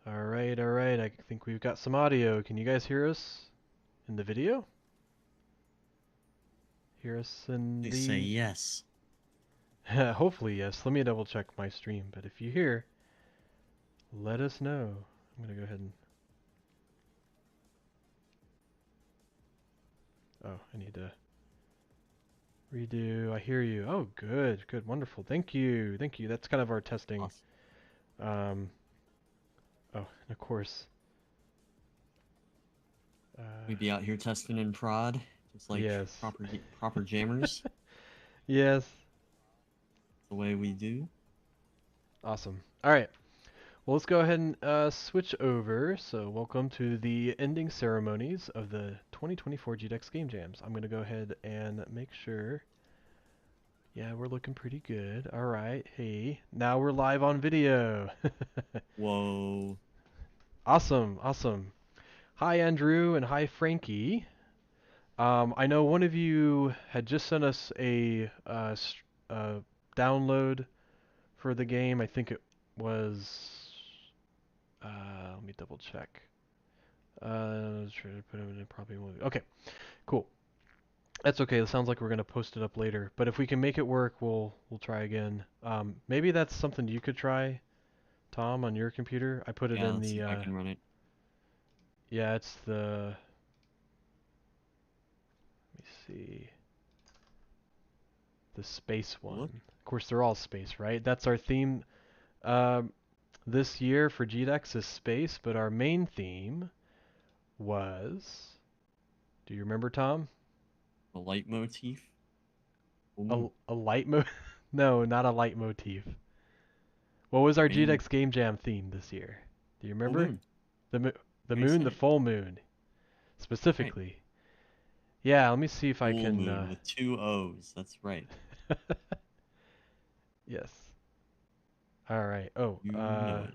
All right, all right. I think we've got some audio. Can you guys hear us in the video? Hear us in They say the... yes. Hopefully, yes. Let me double check my stream. But if you hear, let us know. I'm going to go ahead and... Oh, I need to redo. I hear you. Oh, good, good, wonderful. Thank you, thank you. That's kind of our testing. Awesome. Um, oh, and of course, We be out here testing in prod, just like yes. proper jammers. Yes. The way we do. Awesome. All right. Well, let's go ahead and switch over. So, welcome to the ending ceremonies of the 2024 GDEX Game Jams. I'm going to go ahead and make sure. Yeah, we're looking pretty good. All right. Hey, now we're live on video. Whoa. Awesome, awesome. Hi, Andrew, and hi, Frankie. I know one of you had just sent us a download for the game. I think it was. Let me double check. Try to put it in probably won't. Okay, cool. That's okay. It sounds like we're gonna post it up later. But if we can make it work, we'll try again. Maybe that's something you could try, Tom, on your computer. I put it Yeah, in let's see the. if I can run it. Yeah, it's the. Let me see. The space Look. one. Of course, they're all space, right? That's our theme. Um, this year for GDEX is space, but our main theme was. Do you remember, Tom? The light motif. Full A, moon. a light mo No, not a light motif. What was our Main GDEX Game Jam theme this year? Do you full remember? moon. The mo the What do you moon, the say? full moon, Right. specifically. Yeah, let me see if I Full can. moon with two O's. That's right. Yes. All right. Oh, You know I it.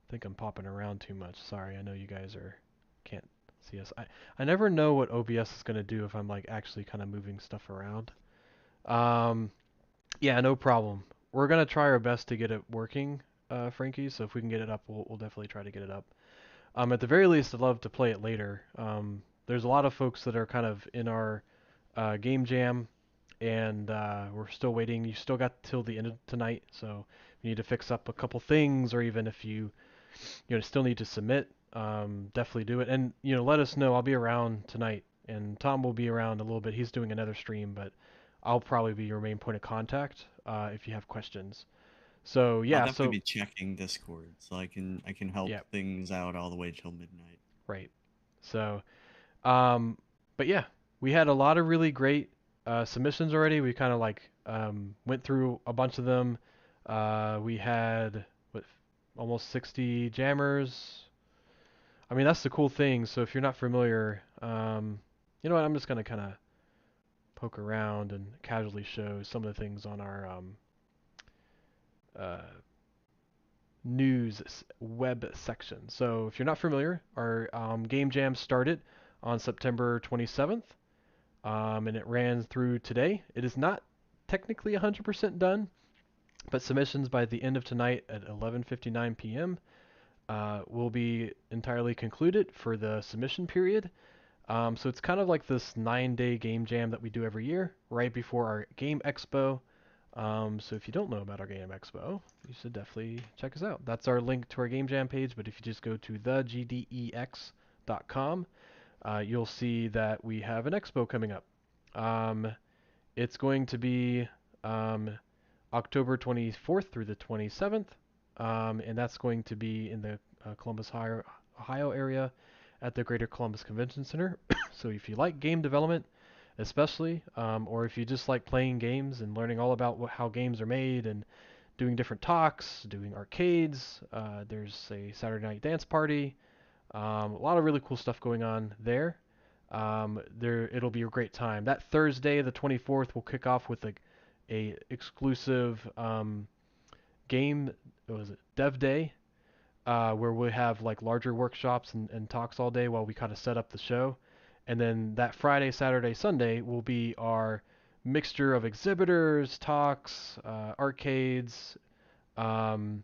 think I'm popping around too much. Sorry, I know you guys are can't see us. I never know what OBS is gonna do if I'm like actually kind of moving stuff around. Um, yeah, no problem. We're gonna try our best to get it working, Frankie. So if we can get it up, we'll definitely try to get it up. At the very least, I'd love to play it later. There's a lot of folks that are kind of in our game jam, and we're still waiting. You still got till the end of tonight, so if you need to fix up a couple things, or even if you still need to submit, definitely do it. And let us know. I'll be around tonight, and Tom will be around a little bit. He's doing another stream, but I'll probably be your main point of contact if you have questions. So I'll yeah, definitely so be checking Discord, so I can help yeah, things out all the way till midnight. right. So Um, but yeah, we had a lot of really great submissions already. We kind of like went through a bunch of them. We had what almost 60 jammers. I mean, that's the cool thing. So if you're not familiar, you know what? I'm just gonna kind of poke around and casually show some of the things on our uh, news web section. So if you're not familiar, our game jam started on September 27th. And it ran through today. It is not technically 100% done, but submissions by the end of tonight at 11:59 p.m. Will be entirely concluded for the submission period. So it's kind of like this 9-day game jam that we do every year, right before our game expo. So if you don't know about our game expo, you should definitely check us out. That's our link to our game jam page. But if you just go to thegdex.com, you'll see that we have an expo coming up. Um, it's going to be um, October 24th through the 27th, and that's going to be in the Columbus, Ohio area at the Greater Columbus Convention Center. So if you like game development, especially, or if you just like playing games and learning all about how games are made and doing different talks, doing arcades, there's a Saturday night dance party, a lot of really cool stuff going on there. It'll be a great time. That Thursday, the 24th, we'll kick off with a exclusive game. What was it? Dev Day, where we have like larger workshops and talks all day while we kind of set up the show. And then that Friday, Saturday, Sunday will be our mixture of exhibitors, talks, arcades, um,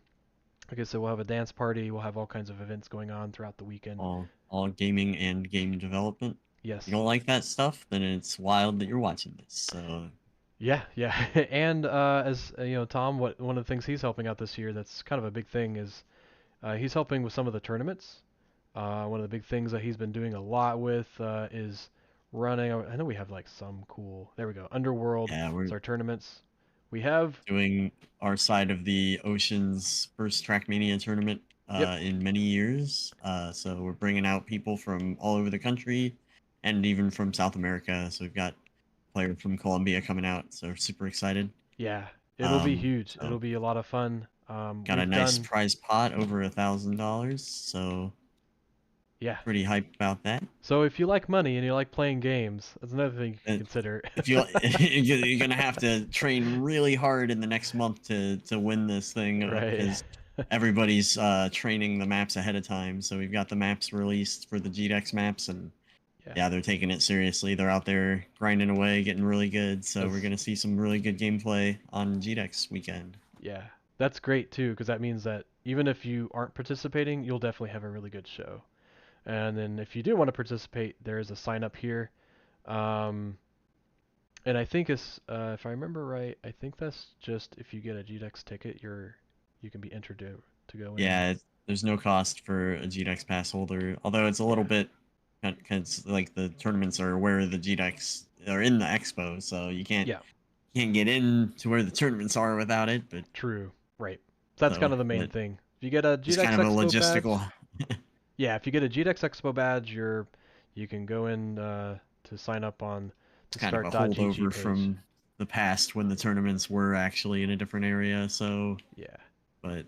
Like I said, we'll have a dance party. We'll have all kinds of events going on throughout the weekend. All gaming and game development. If you Yes. don't like that stuff, then it's wild that you're watching this. So Yeah, yeah. And as you know, Tom, what one of the things he's helping out this year that's kind of a big thing is he's helping with some of the tournaments. One of the big things that he's been doing a lot with is running. I know we have like some cool. There we go. Underworld yeah, is we're our tournaments. We have. doing our side of the Ocean's first Trackmania tournament Yep. in many years. So we're bringing out people from all over the country and even from South America. So we've got a player from Colombia coming out. So we're super excited. Yeah. It'll be huge. So It'll be a lot of fun. got a We've nice done. prize pot over $1,000. So Yeah. pretty hyped about that. So if you like money and you like playing games, that's another thing you can Uh, consider. if you you're gonna have to train really hard in the next month to win this thing Right. because everybody's training the maps ahead of time. So we've got the maps released for the GDEX maps, and Yeah. yeah, they're taking it seriously. They're out there grinding away, getting really good. So we're That's gonna see some really good gameplay on GDEX weekend. yeah. That's great too, because that means that even if you aren't participating, you'll definitely have a really good show. And then if you do want to participate, there is a sign up here. Um, and I think if I remember right, I think that's just if you get a GDEX ticket, you can be entered to go in. Yeah, there's no cost for a GDEX pass holder, although it's a little Yeah. bit because like the tournaments are where the GDEX are in the expo, so Yeah. can't get in to where the tournaments are without it. But True. Right. That's kind so of the main but thing. If you get a just kind GDEX of a Expo badge, logistical. yeah, if you get a GDEX Expo badge, you can go in to sign up on It's the kind of a start.gg holdover page. from the past when the tournaments were actually in a different area. So, Yeah. but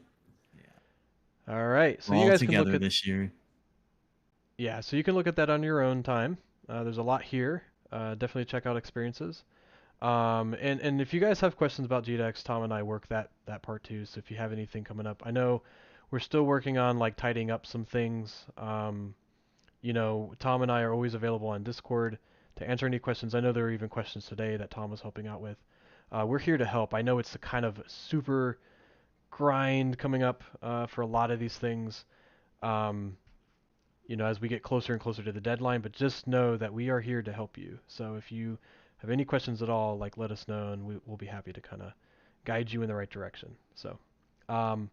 yeah, All right. So we're you all guys can look together at this year. yeah, so you can look at that on your own time. There's a lot here. Definitely check out experiences. And if you guys have questions about GDEX, Tom and I work that part too. So if you have anything coming up, I know we're still working on like tidying up some things. You know, Tom and I are always available on Discord to answer any questions. I know there were even questions today that Tom was helping out with. We're here to help. I know it's a kind of super grind coming up for a lot of these things. Um, you know, as we get closer and closer to the deadline, but just know that we are here to help you. So if you have any questions at all, like let us know and we'll be happy to kind of guide you in the right direction. So, um,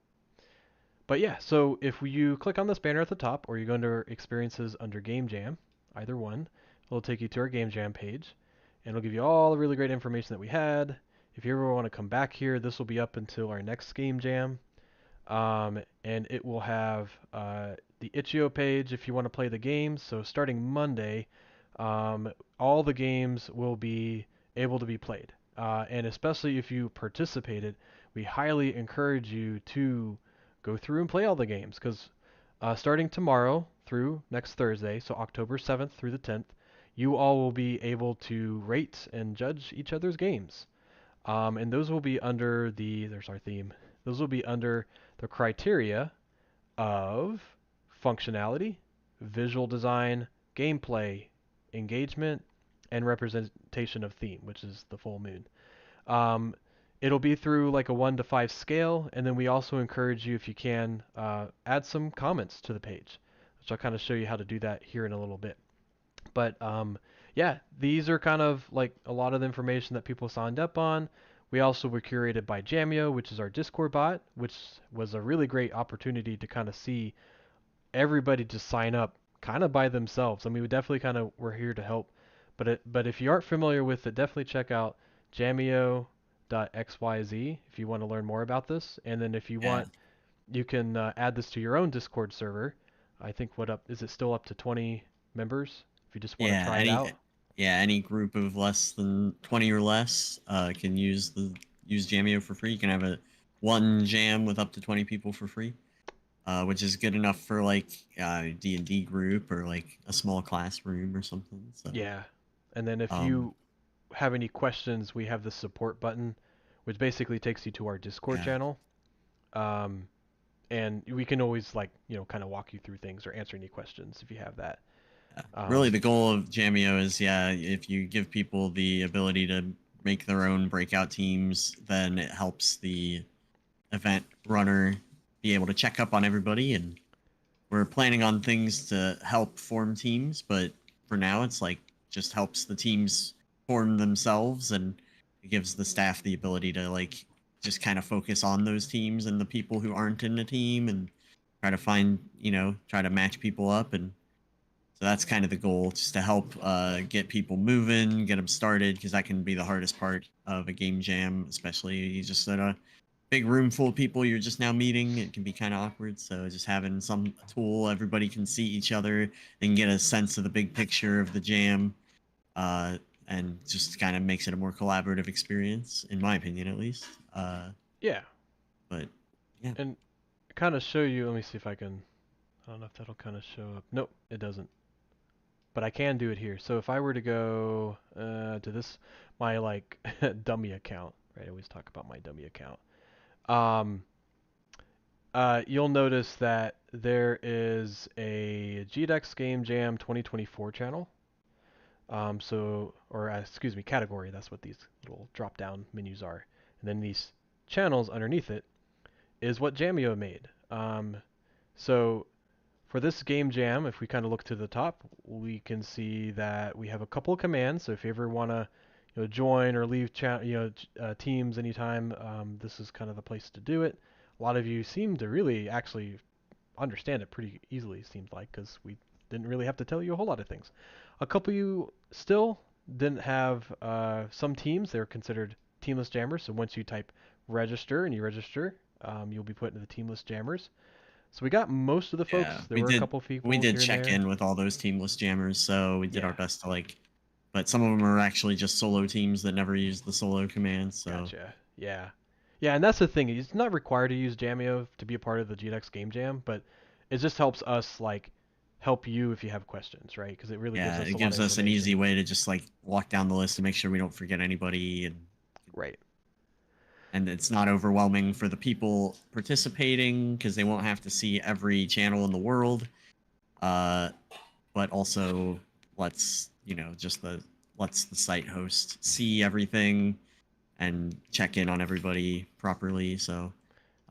but yeah, so if you click on this banner at the top or you go under experiences under Game Jam, either one, it'll take you to our Game Jam page and it'll give you all the really great information that we had. If you ever want to come back here, this will be up until our next Game Jam. And it will have the itch.io page if you want to play the games. So starting Monday, all the games will be able to be played. And especially if you participated, we highly encourage you to go through and play all the games because starting tomorrow through next Thursday, so October 7th through the 10th, you all will be able to rate and judge each other's games. And those will be under there's our theme. Those will be under the criteria of functionality, visual design, gameplay, engagement, and representation of theme, which is the full moon. Um, it'll be through like a 1 to 5 scale, and then we also encourage you, if you can, add some comments to the page, which I'll kind of show you how to do that here in a little bit. But yeah, these are kind of like a lot of the information that people signed up on. We also were curated by Jamio, which is our Discord bot, which was a really great opportunity to kind of see everybody just sign up kind of by themselves. I mean, we definitely kind of we're here to help. But if you aren't familiar with it, definitely check out jamio.xyz if you want to learn more about this. And then if you Yeah, want, you can add this to your own Discord server. I think what up is it still up to 20 members if you just want to yeah. try it out. Any group of less than 20 or less can use Jamio for free. You can have a one jam with up to 20 people for free. Which is good enough for like D&D group or like a small classroom or something. So, Yeah. And then if um, you have any questions, we have the support button, which basically takes you to our Discord yeah, channel. Um, and we can always like, you know, kind of walk you through things or answer any questions if you have that. yeah. Really, Um, the goal of Jamio is if you give people the ability to make their own breakout teams, then it helps the event runner be able to check up on everybody. And we're planning on things to help form teams, but for now, it's like just helps the teams form themselves, and it gives the staff the ability to like just kind of focus on those teams and the people who aren't in the team, and try to find, try to match people up. And so that's kind of the goal, just to help get people moving, get them started, because that can be the hardest part of a game jam, especially you just at a big room full of people you're just now meeting. It can be kind of awkward. So just having some tool everybody can see each other and get a sense of the big picture of the jam, uh, and just kind of makes it a more collaborative experience, in my opinion, at least. Yeah, But yeah, and kind of show you. Let me see if I can. I don't know if that'll kind of show up. Nope, it doesn't. But I can do it here. So if I were to go to this, my like dummy account, right? I always talk about my dummy account. Um, you'll notice that there is a GDEX Game Jam 2024 channel. Excuse me, category. That's what these little drop-down menus are. And then these channels underneath it is what Jamio made. So for this game jam, if we kind of look to the top, we can see that we have a couple of commands. So if you ever want to, join or leave teams anytime, this is kind of the place to do it. A lot of you seem to really actually understand it pretty easily, seems like, because we didn't really have to tell you a whole lot of things. A couple of you still didn't have some teams. They're considered teamless jammers. So once you type register and you register, you'll be put into the teamless jammers. So we got most of the yeah, folks. There were a couple of we people did here and check there. in with all those teamless jammers, so we did our Yeah, best to like. But some of them are actually just solo teams that never use the solo command. So gotcha. Yeah. Yeah, and that's the thing. It's not required to use Jamio to be a part of the GDEX Game Jam, but it just helps us like help you if you have questions, right? Because it really gives yeah, us it a lot gives of us an easy information. way to just like walk down the list and make sure we don't forget anybody, Right. and it's not overwhelming for the people participating because they won't have to see every channel in the world. Uh, but also lets just the lets the site host see everything and check in on everybody properly. So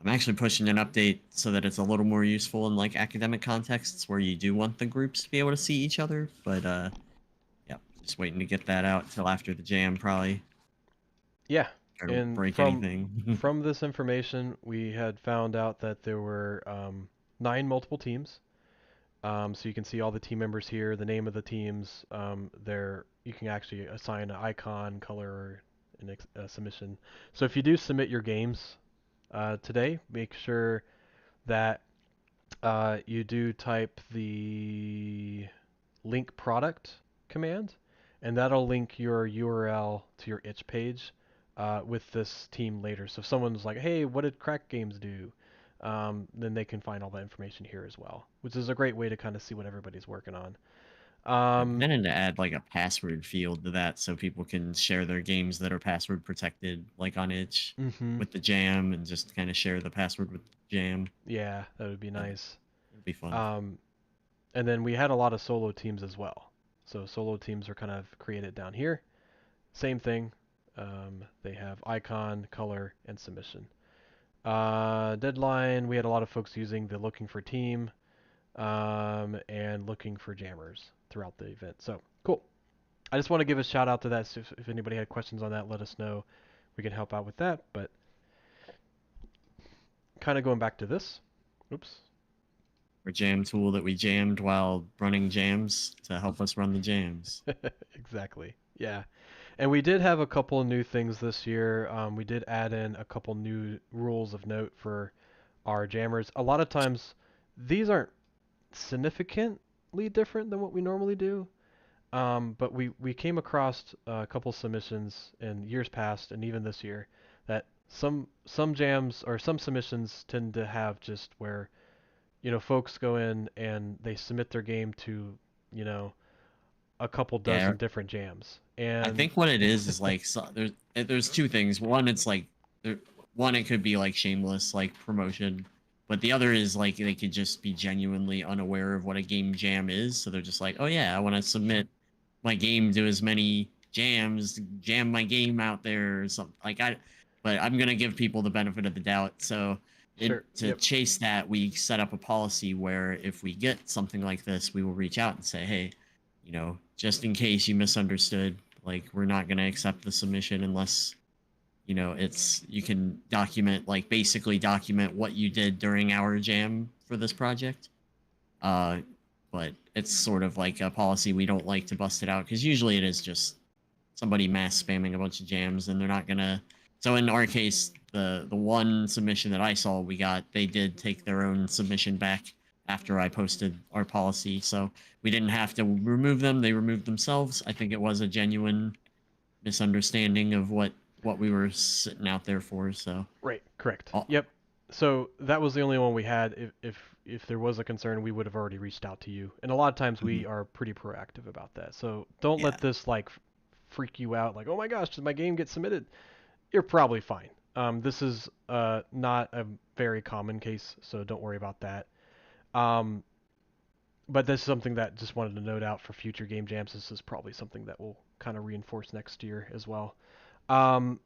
I'm actually pushing an update so that it's a little more useful in like academic contexts where you do want the groups to be able to see each other. But yeah, just waiting to get that out till after the jam, probably. Yeah. Try to And break from anything. from this information, we had found out that there were 9 multiple teams. So you can see all the team members here, the name of the teams. You can actually assign an icon, color, or a submission. So if you do submit your games today, make sure that you do type the link product command, and that'll link your URL to your itch page with this team later. So if someone's like, "Hey, what did Crack Games do?" Then they can find all that information here as well, which is a great way to kind of see what everybody's working on. I'm Um, planning to add like a password field to that so people can share their games that are password protected, like on itch mhm. with the jam, and just kind of share the password with the jam. Yeah, that would be Uh, nice. it'd be fun. Um, and then we had a lot of solo teams as well. So solo teams are kind of created down here. Same thing. They have icon, color, and submission. Deadline, we had a lot of folks using the looking for team and looking for jammers throughout the event. So cool. I just want to give a shout out to that. So if anybody had questions on that, let us know. We can help out with that. But kind of going back to this. Oops. Our jam tool that we jammed while running jams to help us run the jams. Exactly. Yeah. And we did have a couple new things this year. We did add in a couple new rules of note for our jammers. A lot of times, these aren't significantly different than what we normally do. But we came across a couple submissions in years past and even this year that some jams or some submissions tend to have just where folks go in and they submit their game to you know a couple Yeah, dozen different jams I and think what it is like there's two things. One, it's like there, one, it could be like shameless like promotion, but the other is like they could just be genuinely unaware of what a game jam is. So they're just like, oh yeah, I want to submit my game to as many jams, jam my game out there or something like I. But I'm gonna give people the benefit of the doubt. So Sure. To Yep. chase that, we set up a policy where if we get something like this, we will reach out and say, hey, just in case you misunderstood, like we're not going to accept the submission unless it's you can document, like basically document what you did during our jam for this project. uh but it's sort of like a policy. We don't like to bust it out because usually it is just somebody mass spamming a bunch of jams, and they're not gonna. So in our case, the one submission that I saw we got, they did take their own submission back after I posted our policy, so we didn't have to remove them. They removed themselves. I think it was a genuine misunderstanding of what we were sitting out there for. So, Right. Correct. oh, Yep. So that was the only one we had. If there was a concern, we would have already reached out to you. And a lot of times we mhm, are pretty proactive about that. So don't yeah, let this like freak you out. Like, oh my gosh, did my game get submitted? You're probably fine. This is not a very common case, so don't worry about that. Um, but this is something that just wanted to note out for future game jams. This is probably something that we'll kind of reinforce next year as well. Um,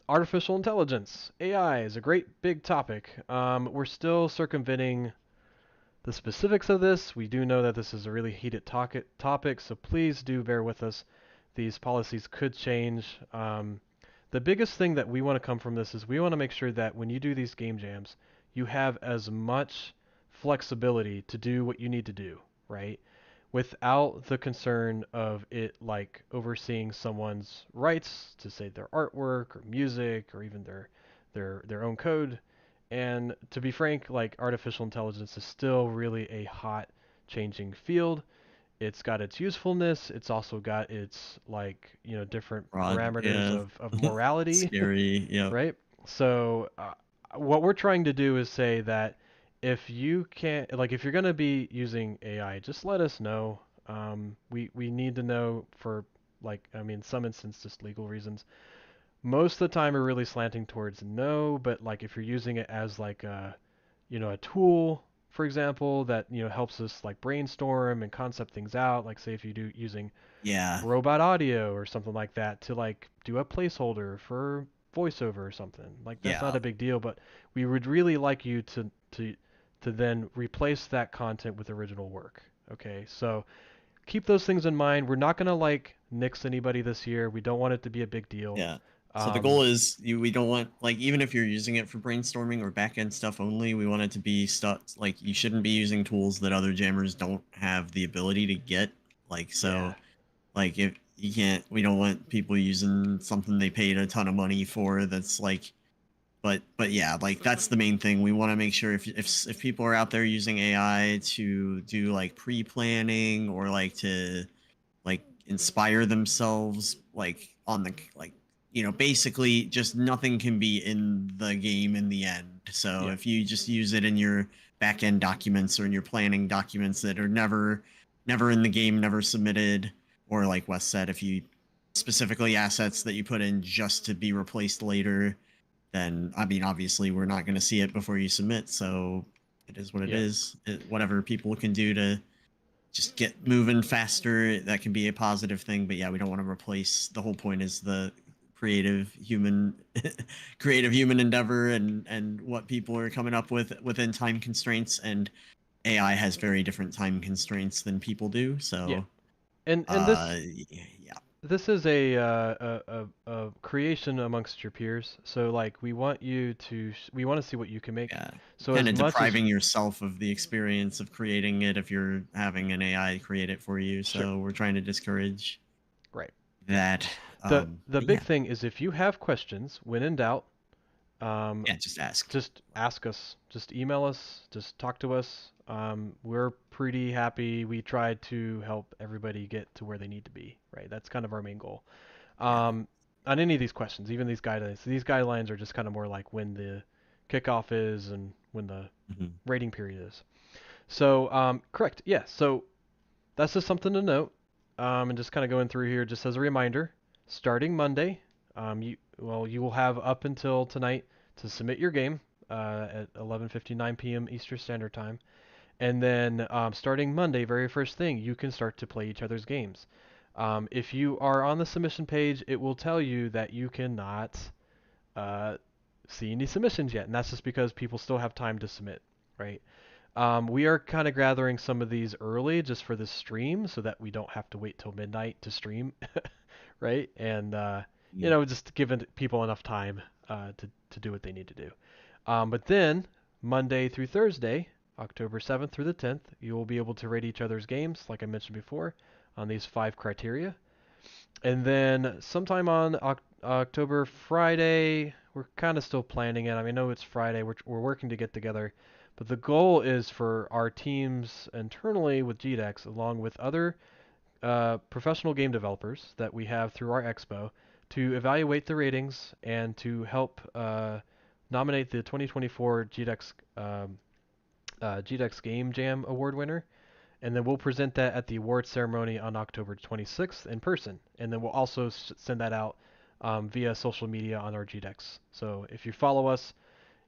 Artificial intelligence, AI, is a great big topic. We're still circumventing the specifics of this. We do know that this is a really heated topic, so please do bear with us. These policies could change. The biggest thing that we want to come from this is we want to make sure that when you do these game jams, you have as much flexibility to do what you need to do, right? Without the concern of it like overseeing someone's rights to say their artwork or music or even their own code. And to be frank, like artificial intelligence is still really a hot changing field. It's got its usefulness. It's also got its like, different broad, parameters yeah, of morality, scary, yep, right? So what we're trying to do is say that if you can't, like, if you're going to be using AI, just let us know. We need to know for like, I mean, some instances, just legal reasons. Most of the time, we're really slanting towards no, but like if you're using it as like a tool, for example, that helps us like brainstorm and concept things out. Like say if you do using yeah, robot audio or something like that to like do a placeholder for voiceover or something. Like that's not yeah, a big deal, but we would really like you to then replace that content with original work. Okay? So keep those things in mind. We're not going to like nix anybody this year. We don't want it to be a big deal. yeah. So the goal Um, is we don't want, like, even if you're using it for brainstorming or back end stuff only, we want it to be stuff like you shouldn't be using tools that other jammers don't have the ability to get. Like, yeah. so, like, if you can't, we don't want people using something they paid a ton of money for that's like. But yeah, like that's the main thing. We want to make sure if people are out there using AI to do like pre-planning or like to like inspire themselves, like on the like basically just nothing can be in the game in the end. So Yep. if you just use it in your back end documents or in your planning documents that are never in the game, never submitted, or like Wes said, if you specifically assets that you put in just to be replaced later, then I mean, obviously, we're not going to see it before you submit. So it is what it Yep. is. Whatever people can do to just get moving faster, that can be a positive thing. But yeah, we don't want to replace. The whole point is the creative human, creative human endeavor, and what people are coming up with within time constraints. And AI has very different time constraints than people do. Yeah. So, And uh, yeah, this is a creation amongst your peers. So like we want to see what you can make. yeah, So kind as of much as depriving yourself of the experience of creating it if you're having an AI create it for you. sure, So we're trying to discourage right. that. The But big yeah, thing is if you have questions, when in doubt, um, yeah, just ask. just ask us, just email us, just talk to us. We're pretty happy. We try to help everybody get to where they need to be, right? That's kind of our main goal. Yeah. Um, on any of these questions, even these guidelines. These guidelines are just kind of more like when the kickoff is and when the Hmm. rating period is. So, correct. Yeah. So that's just something to note. And just kind of going through here, just as a reminder, starting Monday, you will have up until tonight to submit your game at 11:59 p.m. Eastern Standard Time, and then starting Monday, very first thing, you can start to play each other's games. If you are on the submission page, it will tell you that you cannot uh, see any submissions yet, and that's just because people still have time to submit, right? We are kind of gathering some of these early just for the stream so that we don't have to wait till midnight to stream, right? And Yeah. just giving people enough time to do what they need to do. But then Monday through Thursday, October 7th through the 10th, you will be able to rate each other's games, like I mentioned before, on these 5 criteria. And then sometime on October Friday, we're kind of still planning it. I mean, I know it's Friday. We're working to get together, but the goal is for our teams internally with GDEX, along with other professional game developers that we have through our expo, to evaluate the ratings and to help nominate the 2024 GDEX Game Jam award winner, and then we'll present that at the award ceremony on October 26th in person. And then we'll also send that out via social media on our GDEX. So if you follow us,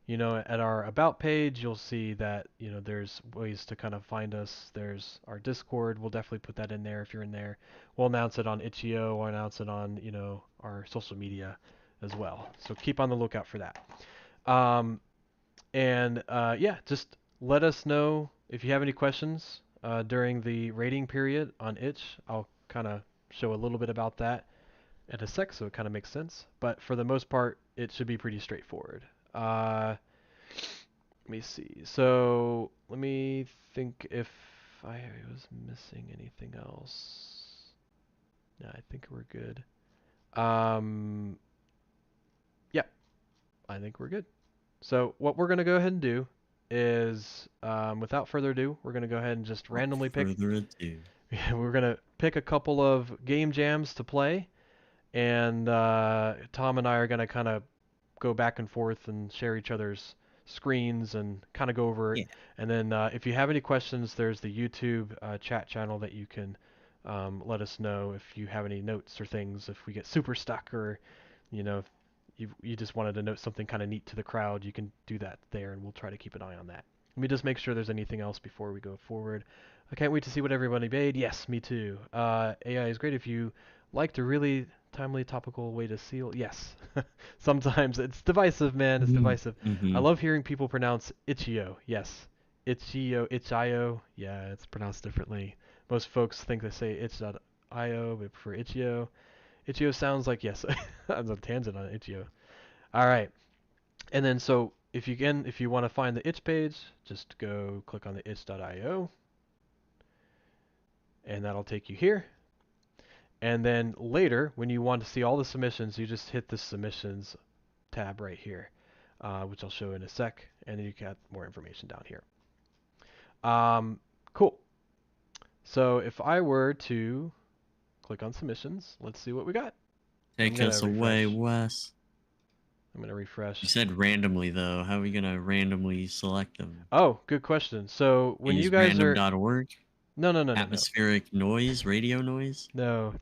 at our about page, you'll see that, there's ways to kind of find us. There's our Discord. We'll definitely put that in there if you're in there. We'll announce it on itch.io or announce it on, our social media as well. So keep on the lookout for that. Yeah, just let us know if you have any questions during the rating period on itch. I'll kind of show a little bit about that in a sec, so it kind of makes sense. But for the most part, it should be pretty straightforward. Let me see. So let me think if I was missing anything else. No, I think we're good. Um, yeah, I think we're good. So what we're going to go ahead and do is, without further ado, we're going to go ahead and just Without randomly pick. further ado. We're going to pick a couple of game jams to play, and Tom and I are going to kind of go back and forth and share each other's screens and kind of go over it. Yeah. And then if you have any questions, there's the YouTube chat channel that you can let us know if you have any notes or things. If we get super stuck, or if you just wanted to note something kind of neat to the crowd, you can do that there, and we'll try to keep an eye on that. Let me just make sure there's anything else before we go forward. I can't wait to see what everybody made. Yes, me too. AI is great if you liked a really timely topical way to seal. Yes. Sometimes it's divisive, man. It's divisive. I Mm-hmm. love hearing people pronounce itch.io. Yes. Itch.io, itch.io. Yeah, it's pronounced differently. Most folks think they say itch.io, but for itch.io, itch.io sounds like, yes. I'm on a tangent on itch.io. All right. And then so if you want to find the itch page, just go click on the itch.io, and that'll take you here. And then later, when you want to see all the submissions, you just hit the submissions tab right here, which I'll show in a sec, and then you get more information down here. Cool. So if I were to click on submissions, let's see what we got. I'm Take gonna us away, refresh. Wes. I'm gonna You refresh. said randomly though. How are we gonna randomly select them? Oh, good question. So when you Use guys are random.org. no no no no no Atmospheric noise, radio noise. no.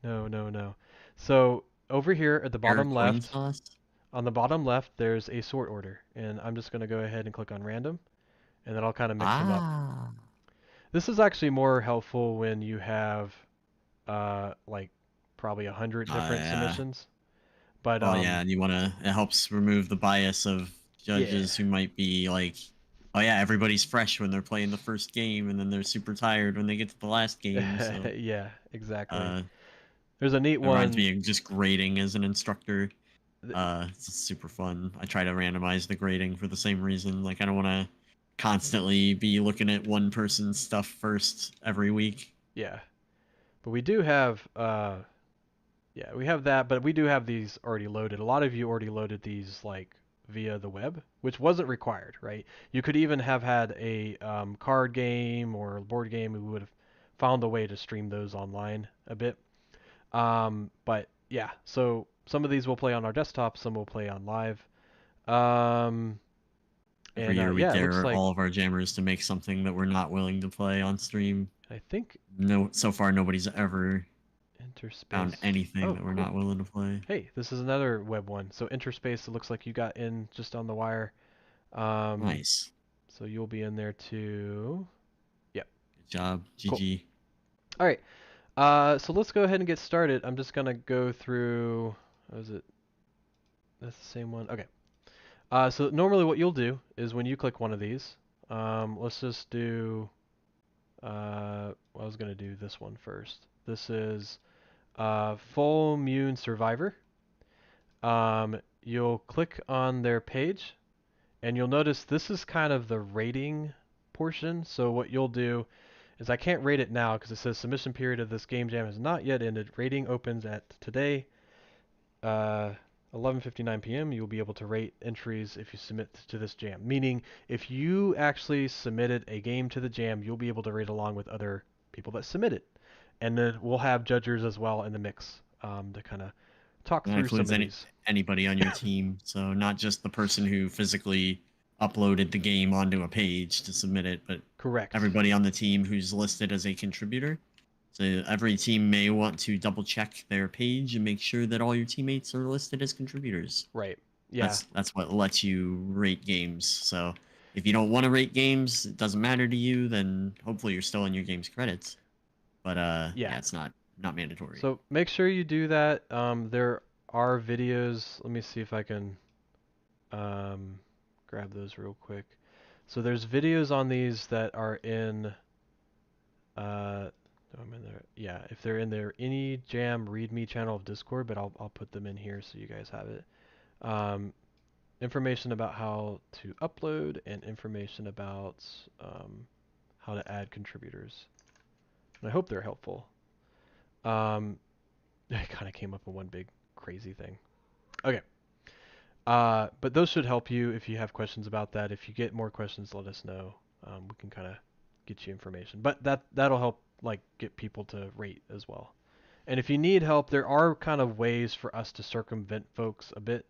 So over here at the Air bottom coin left, toss. on the bottom left, there's a sort order, and I'm just gonna go ahead and click on random, and then I'll kind of mix them up. Ah. This is actually more helpful when you have like probably 100 different Yeah. submissions. But Well, yeah, and you wanna. It helps remove the bias of yeah, judges who might be like, oh yeah, everybody's fresh when they're playing the first game, and then they're super tired when they get to the last game. So, yeah, exactly. uh, There's a neat it reminds one. me of just grading as an instructor. It's super fun. I try to randomize the grading for the same reason. Like, I don't want to constantly be looking at one person's stuff first every week. Yeah, but we do have yeah, we have that, but we do have these already loaded. A lot of you already loaded these like via the web, which wasn't required, right? You could even have had a card game or a board game. We would have found a way to stream those online a bit. But yeah, so some of these will play on our desktop, some will play on live. Um, Every and year we yeah, it looks dare like all of our jammers to make something that we're not willing to play on stream. I think No, so far nobody's ever found Interspace. anything Oh, that we're cool. not willing to play. Hey, this is another web one. So Interspace, it looks like you got in just on the wire. Um, Nice. so you'll be in there too. Yep. Good job. Cool. GG. All right. So let's go ahead and get started. I'm just gonna go through. What is it? That's the same one. Okay. So normally what you'll do is when you click one of these, let's just do, I was going to do this one first. This is Full Immune Survivor. You'll click on their page, and you'll notice this is kind of the rating portion. So what you'll do is I can't rate it now because it says submission period of this game jam has not yet ended. Rating opens at today, 11:59 p.m. You'll be able to rate entries if you submit to this jam. Meaning, if you actually submitted a game to the jam, you'll be able to rate along with other people that submitted. And then we'll have judges as well in the mix to kind of talk That through some includes of these. anybody on your team, so not just the person who physically uploaded the game onto a page to submit it, but Correct. everybody on the team who's listed as a contributor. So every team may want to double check their page and make sure that all your teammates are listed as contributors. Right. Yeah. That's what lets you rate games. So if you don't want to rate games, it doesn't matter to you, then hopefully you're still in your game's credits. But yeah, it's not mandatory. So make sure you do that. There are videos. Let me see if I can grab those real quick. So there's videos on these that are in. I'm in there. Yeah, if they're in their any jam README channel of Discord, but I'll put them in here so you guys have it. Information about how to upload and information about how to add contributors. And I hope they're helpful. I kind of came up with one big crazy thing. Okay. But those should help you if you have questions about that. If you get more questions, let us know. We can kind of get you information. But that'll help like get people to rate as well. And if you need help, there are kind of ways for us to circumvent folks a bit.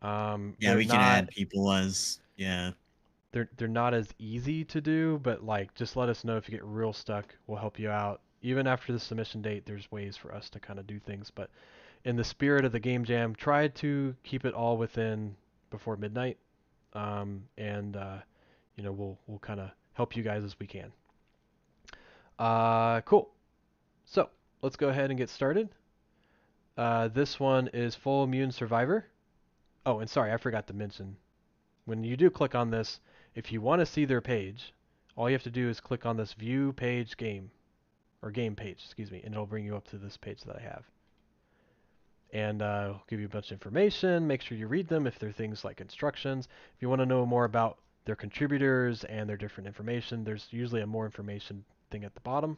Yeah, we can add people as They're not as easy to do, but like just let us know if you get real stuck. We'll help you out. Even after the submission date, there's ways for us to kind of do things. But in the spirit of the game jam, try to keep it all within before midnight. You know, we'll kind of help you guys as we can. Cool. So let's go ahead and get started. This one is Full Immune Survivor. Oh, and sorry, I forgot to mention. When you do click on this, if you want to see their page, all you have to do is click on this View Page Game, or Game Page, excuse me, and it'll bring you up to this page that I have. And it'll give you a bunch of information. Make sure you read them if they're things like instructions. If you want to know more about their contributors and their different information, there's usually a more information thing at the bottom.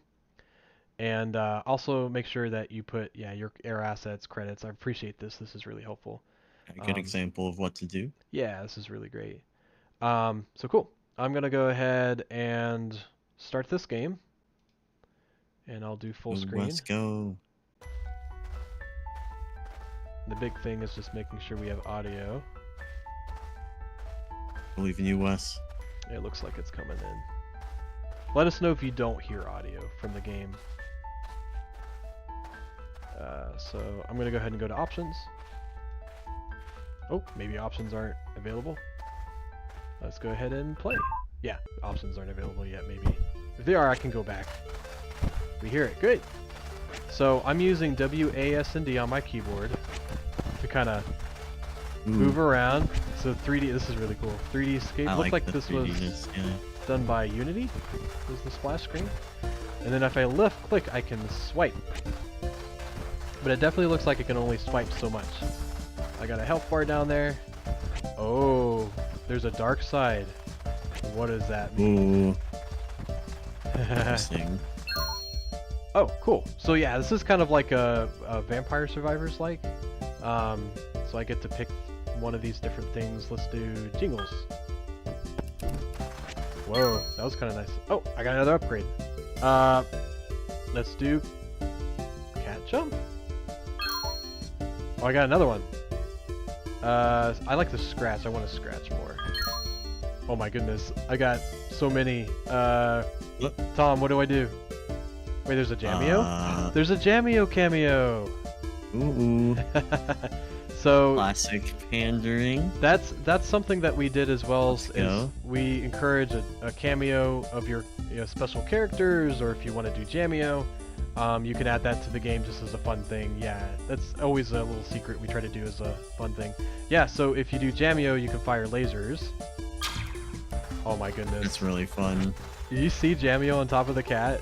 And also make sure that you put, your air assets, credits. I appreciate this. This is really helpful. a good example of what to do. Yeah, this is really great. So cool. I'm going to go ahead and start this game. And I'll do full screen. Let's go. The big thing is just making sure we have audio. Believe in you, Wes. It looks like it's coming in. Let us know if you don't hear audio from the game. So I'm going to go ahead and go to options. Oh, maybe options aren't available. Let's go ahead and play. Yeah, options aren't available yet, maybe. If they are, I can go back. We hear it. Good. So I'm using WASD on my keyboard to kind of move around. So 3D, this is really cool. 3D escape. Looked like this was done by Unity. This is the splash screen. And then if I left click, I can swipe. But it definitely looks like it can only swipe so much. I got a health bar down there. Oh, there's a dark side. What does that mean? Interesting. Oh, cool. So yeah, this is kind of like a Vampire Survivors like. So I get to pick one of these different things. Let's do jingles. Whoa, that was kind of nice. Oh, I got another upgrade. Let's do cat jump. Oh, I got another one. I like the scratch. I want to scratch more. Oh my goodness, I got so many. Tom, what do I do? Wait, there's a Jamio? There's a Jamio cameo! Ooh. So classic pandering. That's something that we did as well. Is we encourage a cameo of your special characters, or if you want to do Jamio. You can add that to the game just as a fun thing. Yeah, that's always a little secret we try to do as a fun thing. Yeah, so if you do Jamio, you can fire lasers. Oh my goodness. It's really fun. Did you see Jamio on top of the cat?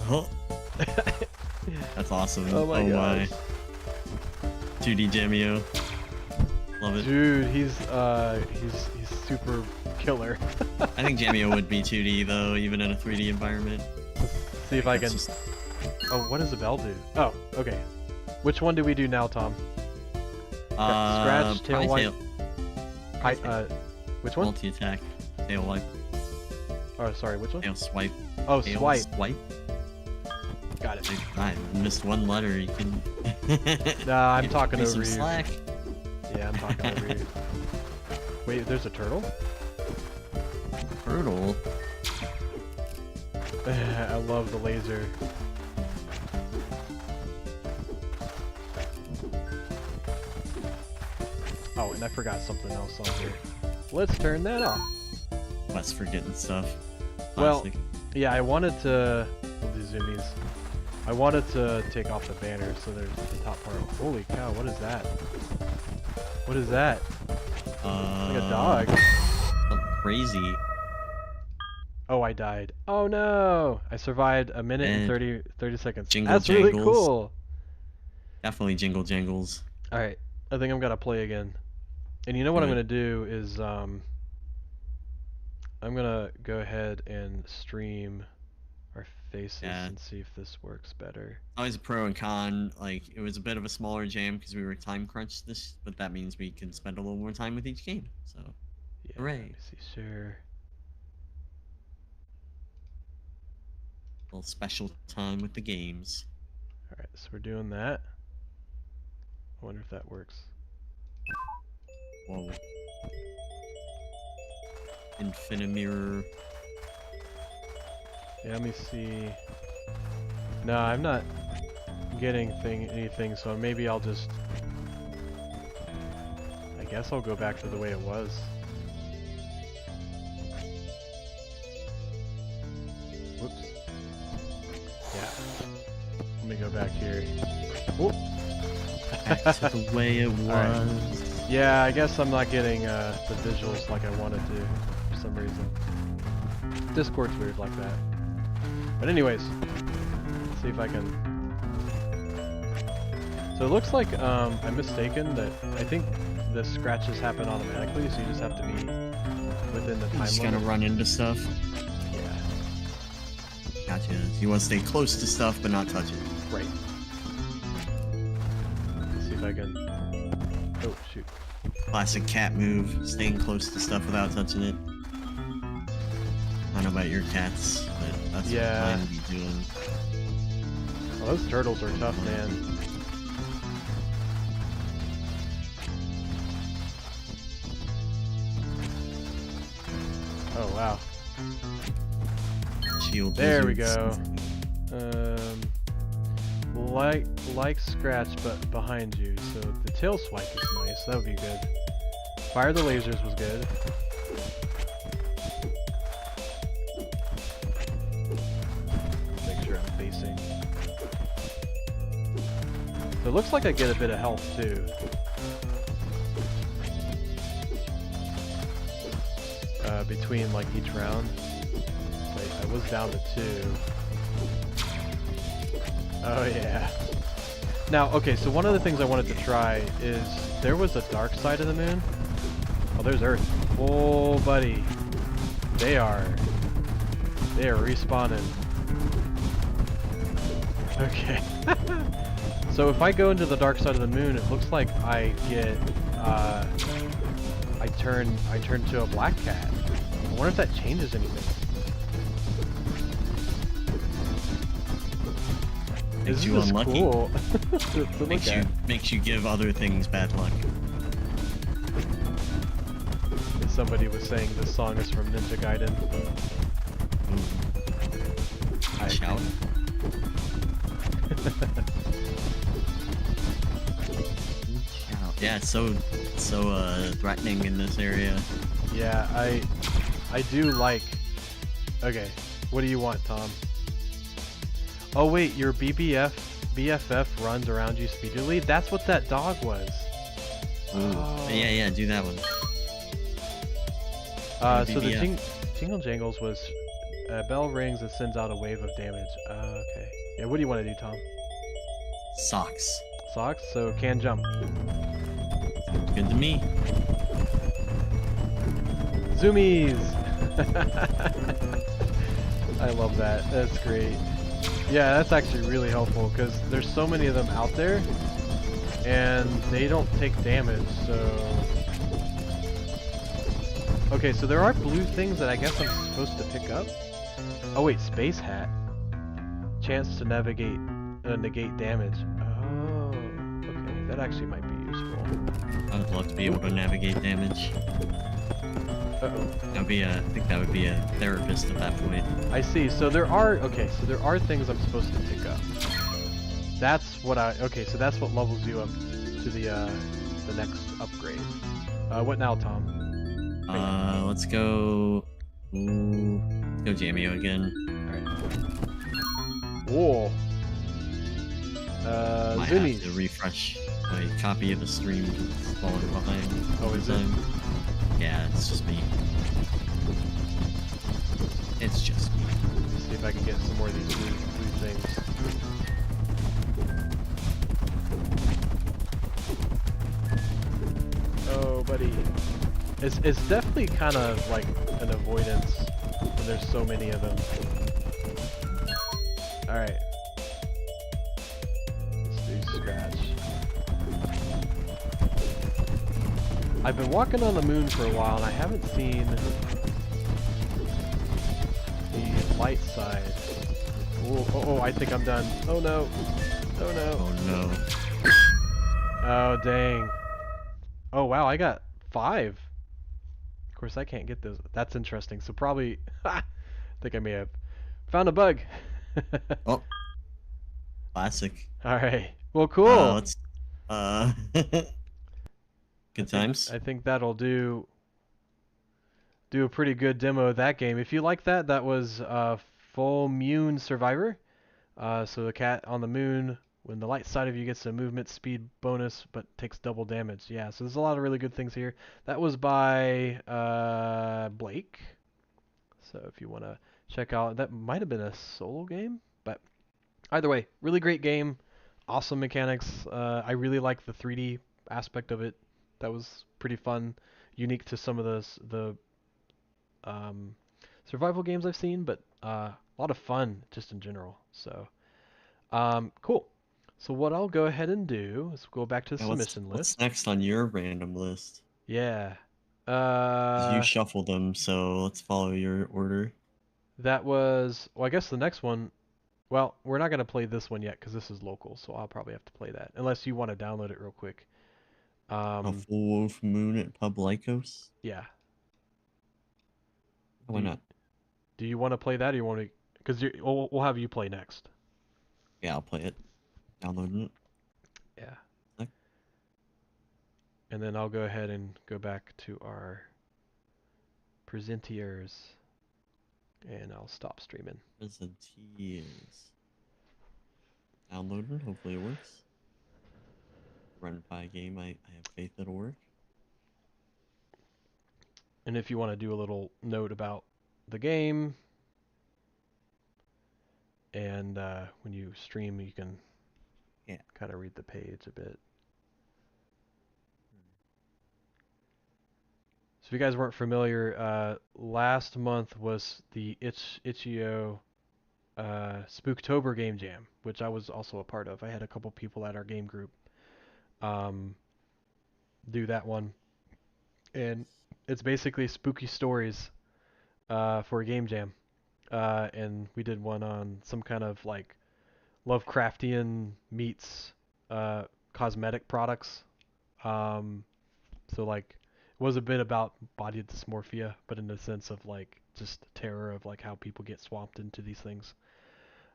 Oh, that's awesome. Oh my gosh. 2D Jamio. Love it. Dude, he's super killer. I think Jamio would be 2D though, even in a 3D environment. Let's see if I can. Just... Oh, what does the bell do? Oh, okay. Which one do we do now, Tom? Scratch, tail wipe. Which one? Multi-attack, tail wipe. Oh, sorry, which one? Tail swipe. Oh, tail swipe. Swipe. Got it. I missed one letter. You can. Nah, I'm talking over you. Slack. Yeah, I'm talking over you. Wait, there's a turtle? Turtle. I love the laser. Oh, and I forgot something else on here. Let's turn that off. Less forgetting stuff. Well, Classic. yeah, I wanted to... We'll do zoomies. I wanted to take off the banner so there's the top part. Holy cow, what is that? What is that? Like a dog. Something crazy. Oh, I died. Oh no! I survived a minute and 30 seconds. Jingle That's really jangles. cool! Definitely jingle jangles. Alright, I think I'm gonna play again. And you know what I'm gonna do is, I'm gonna go ahead and stream our faces and see if this works better. Always a pro and con. Like, it was a bit of a smaller jam because we were time crunched this, but that means we can spend a little more time with each game. So, yeah, hooray. Let me see, share. A little special time with the games. Alright, so we're doing that. I wonder if that works. Whoa. Infinite mirror. Yeah, let me see. No, I'm not getting anything, so maybe I'll just... I guess I'll go back to the way it was. Whoops. Yeah. Let me go back here. Whoop. Back to the way it was. Right. Yeah, I guess I'm not getting the visuals like I wanted to for some reason. Discord's weird like that. But anyways, let's see if I can... So it looks like I'm mistaken that I think the scratches happen automatically, so you just have to be within the time limit. Just gonna run into stuff. Yeah. Gotcha. You want to stay close to stuff, but not touch it. Right. Let's see if I can... Oh, shoot. Classic cat move, staying close to stuff without touching it. I don't know about your cats, but that's what mine would be doing. Well, those turtles are tough, man. Oh, wow. Shield There we wizards. go. Like scratch, but behind you. So the tail swipe is nice. That would be good. Fire the lasers was good. Make sure I'm facing. So it looks like I get a bit of health too. Between like each round. Wait, I was down to 2. Oh yeah. Now, okay, so one of the things I wanted to try is there was a dark side of the moon. Oh, there's Earth. Oh, buddy. They are respawning. Okay. So if I go into the dark side of the moon, it looks like I get, I turn to a black cat. I wonder if that changes anything. Makes This you is unlucky. cool. to look Makes you give other things bad luck. Somebody was saying this song is from Ninja Gaiden. Ooh. Shout. Yeah, it's so threatening in this area. Yeah, I do like... Okay, what do you want, Tom? Oh wait, your BFF runs around you speedily? That's what that dog was. Ooh. Yeah, Oh. yeah, do that one. Like a So the BBF. Jingle Jangles was bell rings and sends out a wave of damage. Okay. Yeah, what do you want to do, Tom? Socks. Socks? So can jump. Sounds good to me. Zoomies! I love that. That's great. Yeah, that's actually really helpful because there's so many of them out there and they don't take damage, so... Okay, so there are blue things that I guess I'm supposed to pick up. Oh wait, Space Hat. Chance to negate damage. Oh, okay, that actually might be useful. I would love to be able to navigate damage. Uh-oh. I think that would be a therapist at that point. I see. So there are things I'm supposed to pick up. Okay, so that's what levels you up to the next upgrade. What now, Tom? Let's go. Ooh, let's go Jamio again. Alright. Whoa. Might Zoomies. have to refresh my copy of the stream because it's falling behind. Oh, is it? Yeah, it's just me. It's just me. Let's see if I can get some more of these blue things. Oh, buddy. It's definitely kind of like an avoidance when there's so many of them. Alright. Let's do scratch. I've been walking on the moon for a while and I haven't seen the light side. Oh, I think I'm done. Oh no. Oh no. Oh no. Oh dang. Oh wow, I got 5. Of course I can't get those. That's interesting. So probably, I think I may have found a bug. Oh, classic. Alright. Well, cool. Let's. Good times. I think that'll do a pretty good demo of that game. If you like that, that was Full Moon Survivor. So the cat on the moon, when the light side of you gets a movement speed bonus, but takes double damage. Yeah, so there's a lot of really good things here. That was by Blake. So if you want to check out, that might have been a solo game, but either way, really great game. Awesome mechanics. I really like the 3D aspect of it. That was pretty fun, unique to some of the survival games I've seen, but a lot of fun just in general. So, cool. So what I'll go ahead and do is go back to the submission what's list. next on your random list? Yeah. 'Cause you shuffled them, so let's follow your order. That was, well, I guess the next one, well, we're not going to play this one yet because this is local, so I'll probably have to play that, unless you want to download it real quick. A full wolf moon at Pub Lycos? Yeah. Why not? Do you want to play that, or you want to, because we'll have you play next. Yeah, I'll play it. Downloading it. Yeah. Okay. And then I'll go ahead and go back to our presentiers, and I'll stop streaming. Presentiers. Downloading. Hopefully it works. Run by game. I have faith it'll work. And if you want to do a little note about the game, and when you stream, you can kind of read the page a bit. So if you guys weren't familiar, last month was the Itch.io Spooktober Game Jam, which I was also a part of. I had a couple people at our game group do that one. And it's basically spooky stories for a game jam. And we did one on some kind of like Lovecraftian meets cosmetic products. So like it was a bit about body dysmorphia, but in the sense of like just terror of like how people get swamped into these things.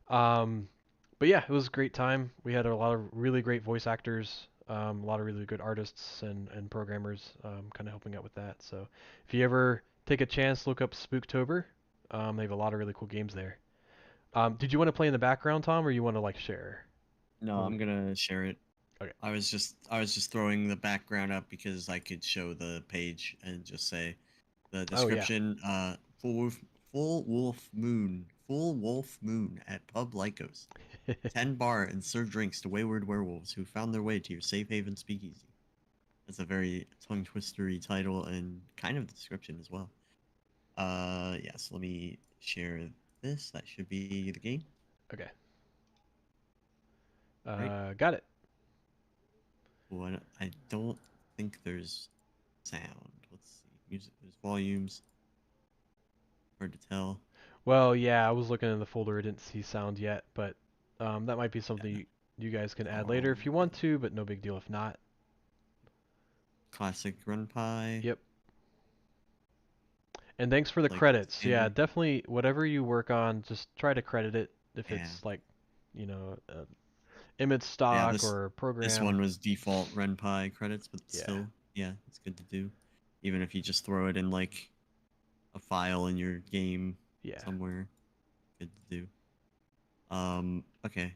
But yeah, it was a great time. We had a lot of really great voice actors, a lot of really good artists and programmers kind of helping out with that. So if you ever take a chance, look up Spooktober. They have a lot of really cool games there. Did you want to play in the background, Tom, or you want to like share? No, Or I'm gonna share it. okay. I was just throwing the background up because I could show the page and just say the Oh yeah. description. Full wolf moon at Pub Lycos. 10 bar and serve drinks to wayward werewolves who found their way to your safe haven speakeasy. That's a very tongue twistery title and kind of the description as well. Yes, let me share this. That should be the game, Okay. right? Got it. What I don't think there's sound. Let's see. Music, there's volumes. Hard to tell. Well, yeah, I was looking in the folder. I didn't see sound yet, but that might be something Yeah. you guys can add later Oh, if you want to, but no big deal if not. classic run pie. Yep. And thanks for the Like credits. Yeah, standard. definitely whatever you work on, just try to credit it if Yeah. it's like, image Yeah, stock this or this program. one was default RenPy credits, but Yeah. still, yeah, it's good to do. Even if you just throw it in like a file in your game Yeah. somewhere, good to do. Okay.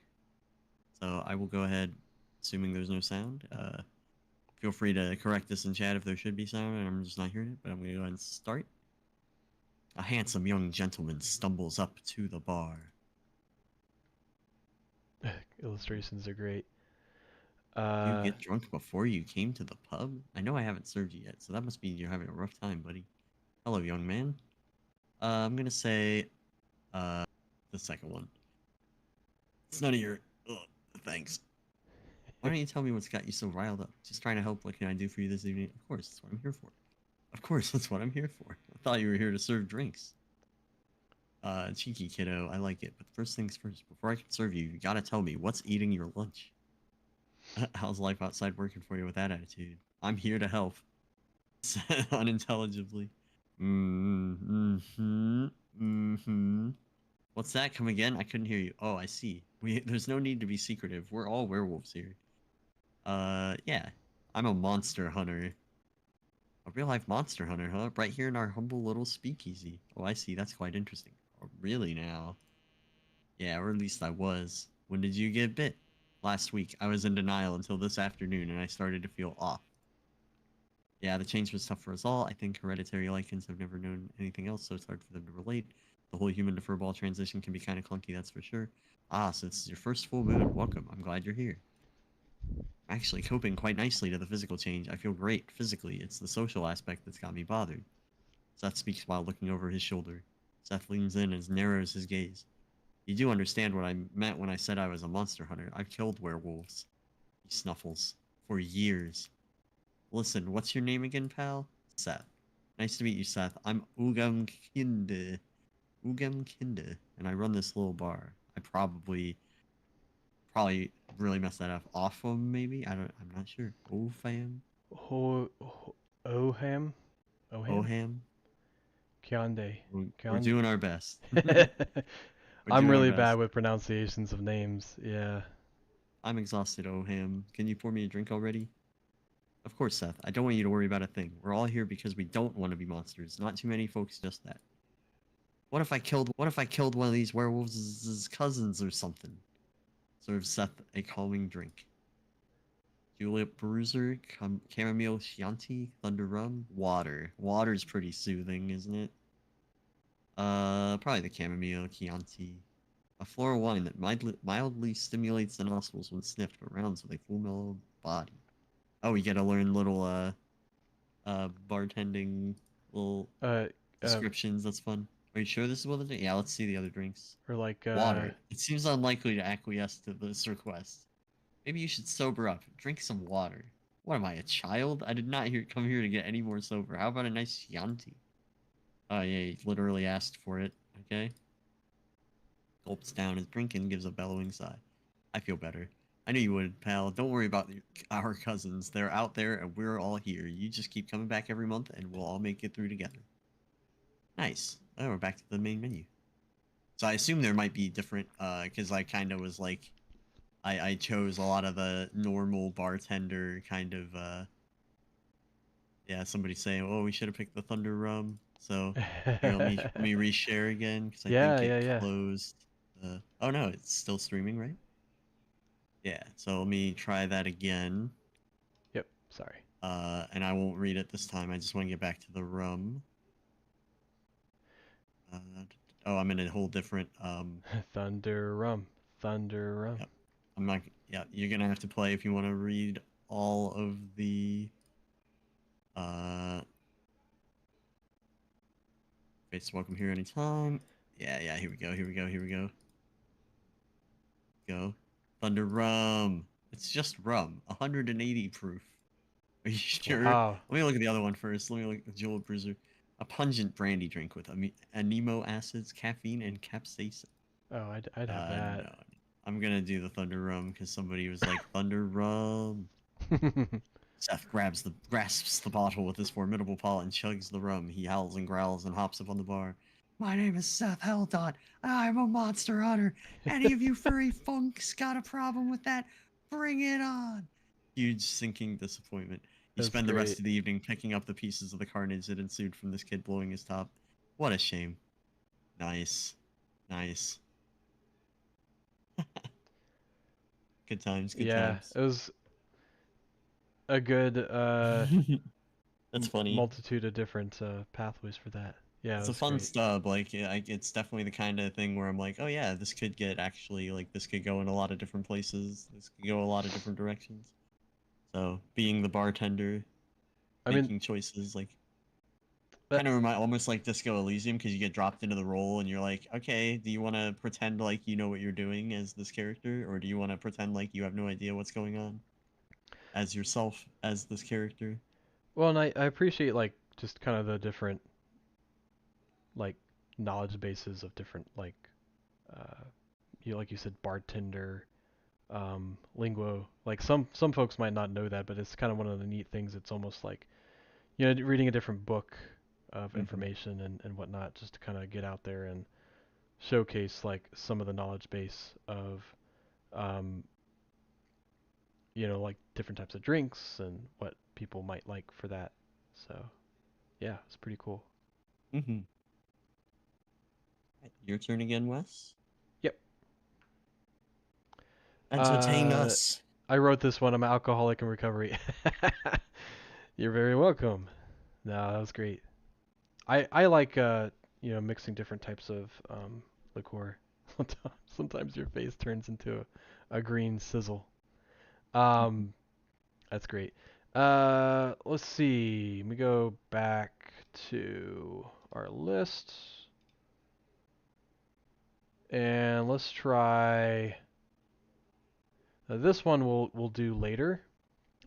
So I will go ahead, assuming there's no sound. Feel free to correct this in chat if there should be sound and I'm just not hearing it, but I'm gonna go ahead and start. A handsome young gentleman stumbles up to the bar. Illustrations are great. Did you Uh, get drunk before you came to the pub? I know I haven't served you yet, so that must mean you're having a rough time, buddy. Hello, young man. I'm gonna say, uh, the second one. It's none of your, ugh, thanks. Why don't you tell me what's got you so riled up? Just trying to help. What can I do for you this evening? Of course, that's what I'm here for. Of course, that's what I'm here for. I thought you were here to serve drinks. Cheeky kiddo, I like it. But first things first, before I can serve you, you gotta tell me what's eating your lunch. How's life outside working for you with that attitude? I'm here to help. Unintelligibly. Mm-hmm. Mm-hmm. What's that? Come again? I couldn't hear you. Oh, I see. There's no need to be secretive. We're all werewolves here. Yeah. I'm a monster hunter. A real life monster hunter, huh? Right here in our humble little speakeasy. Oh, I see. That's quite interesting. Oh, really now? Yeah, or at least I was. When did you get bit? Last week. I was in denial until this afternoon and I started to feel off. Yeah, the change was tough for us all. I think hereditary lichens have never known anything else, so it's hard for them to relate. The whole human to furball transition can be kind of clunky, that's for sure. Ah, so this is your first full moon. Welcome. I'm glad you're here. I'm actually coping quite nicely to the physical change. I feel great physically. It's the social aspect that's got me bothered. Seth speaks while looking over his shoulder. Seth leans in and narrows his gaze. You do understand what I meant when I said I was a monster hunter. I've killed werewolves. He snuffles. For years. Listen, what's your name again, pal? Seth. Nice to meet you, Seth. I'm Ugam Kinde, and I run this little bar. I probably really messed that up. Offham, maybe? I'm not sure. Ofam? Oham? Oham? Oham? Kyonde. We're Kyonde. doing our best. We're I'm doing our really bad best. with pronunciations of names. Yeah. I'm exhausted, Oham. Can you pour me a drink already? Of course, Seth. I don't want you to worry about a thing. We're all here because we don't want to be monsters. Not too many folks just that. What if I killed one of these werewolves' cousins or something? Serves Seth a calming drink. Julep Bruiser, Chamomile Chianti, Thunder Rum, water. Water's pretty soothing, isn't it? Probably the Chamomile Chianti. A floral wine that mildly stimulates the nostrils when sniffed, but rounds with a full mellow body. Oh, we get to learn little bartending little uh, uh, descriptions. That's fun. Are you sure this is what they're doing? Yeah, let's see the other drinks. or like, Water. It seems unlikely to acquiesce to this request. Maybe you should sober up. Drink some water. What am I, a child? I did not come here to get any more sober. How about a nice Chianti? Oh, yeah, he literally asked for it. Okay. Gulps down his drink and gives a bellowing sigh. I feel better. I knew you would, pal. Don't worry about our cousins. They're out there and we're all here. You just keep coming back every month and we'll all make it through together. Nice. Oh, we're back to the main menu. So I assume there might be different, because I kind of was like, I chose a lot of the normal bartender kind of, yeah, somebody saying, oh, we should have picked the Thunder Rum. So here, let me reshare again, because I yeah, think yeah, it yeah. closed Oh no, it's still streaming, right? Yeah. So let me try that again. Yep. Sorry. And I won't read it this time. I just want to get back to the room. Uh, oh, I'm in a whole different. Thunder rum. Thunder rum. Yep. I'm not. Yeah, you're gonna have to play if you want to read all of the. Uh. Face welcome here anytime. Yeah. Here we go. Here we go. Here we go. Go. Thunder rum. It's just rum. 180 proof. Are you sure? Wow. Let me look at the other one first. Let me look at the Jewel Bruiser. A pungent brandy drink with amino acids, caffeine, and capsaicin. Oh, I'd have that. No. I'm gonna do the Thunder Rum because somebody was like, Thunder Rum. Seth grasps the bottle with his formidable paw and chugs the rum. He howls and growls and hops up on the bar. My name is Seth Heldon. I'm a monster hunter. Any of you furry funks got a problem with that? Bring it on. Huge sinking disappointment. You That's spend the rest great. of the evening picking up the pieces of the carnage that ensued from this kid blowing his top. What a shame. Nice. Nice. Good times, good Yeah, times. it was a good That's funny. multitude of different pathways for that. Yeah, it It's a was fun great. stub. Like, it's definitely the kind of thing where I'm like, oh yeah, this could get actually like this could go in a lot of different places. This could go a lot of different directions. So being the bartender, I mean, making choices, like that kind of remind almost like Disco Elysium because you get dropped into the role and you're like, okay, do you want to pretend like you know what you're doing as this character, or do you want to pretend like you have no idea what's going on as yourself as this character? well, and I appreciate like just kind of the different like knowledge bases of different like like you said bartender linguo. Like some folks might not know that, but it's kind of one of the neat things. It's almost like reading a different book of Hmm. information and whatnot, just to kind of get out there and showcase like some of the knowledge base of um, like different types of drinks and what people might like for that. So yeah, it's pretty cool. Hmm. Your turn again, Wes. Yep. Entertain Uh, us. I wrote this one. I'm an alcoholic in recovery. You're very welcome. No, that was great. I like mixing different types of liqueur. Sometimes your face turns into a green sizzle. Mhm. Um, that's great. Let's see. Let me go back to our list and let's try this one. We'll do later.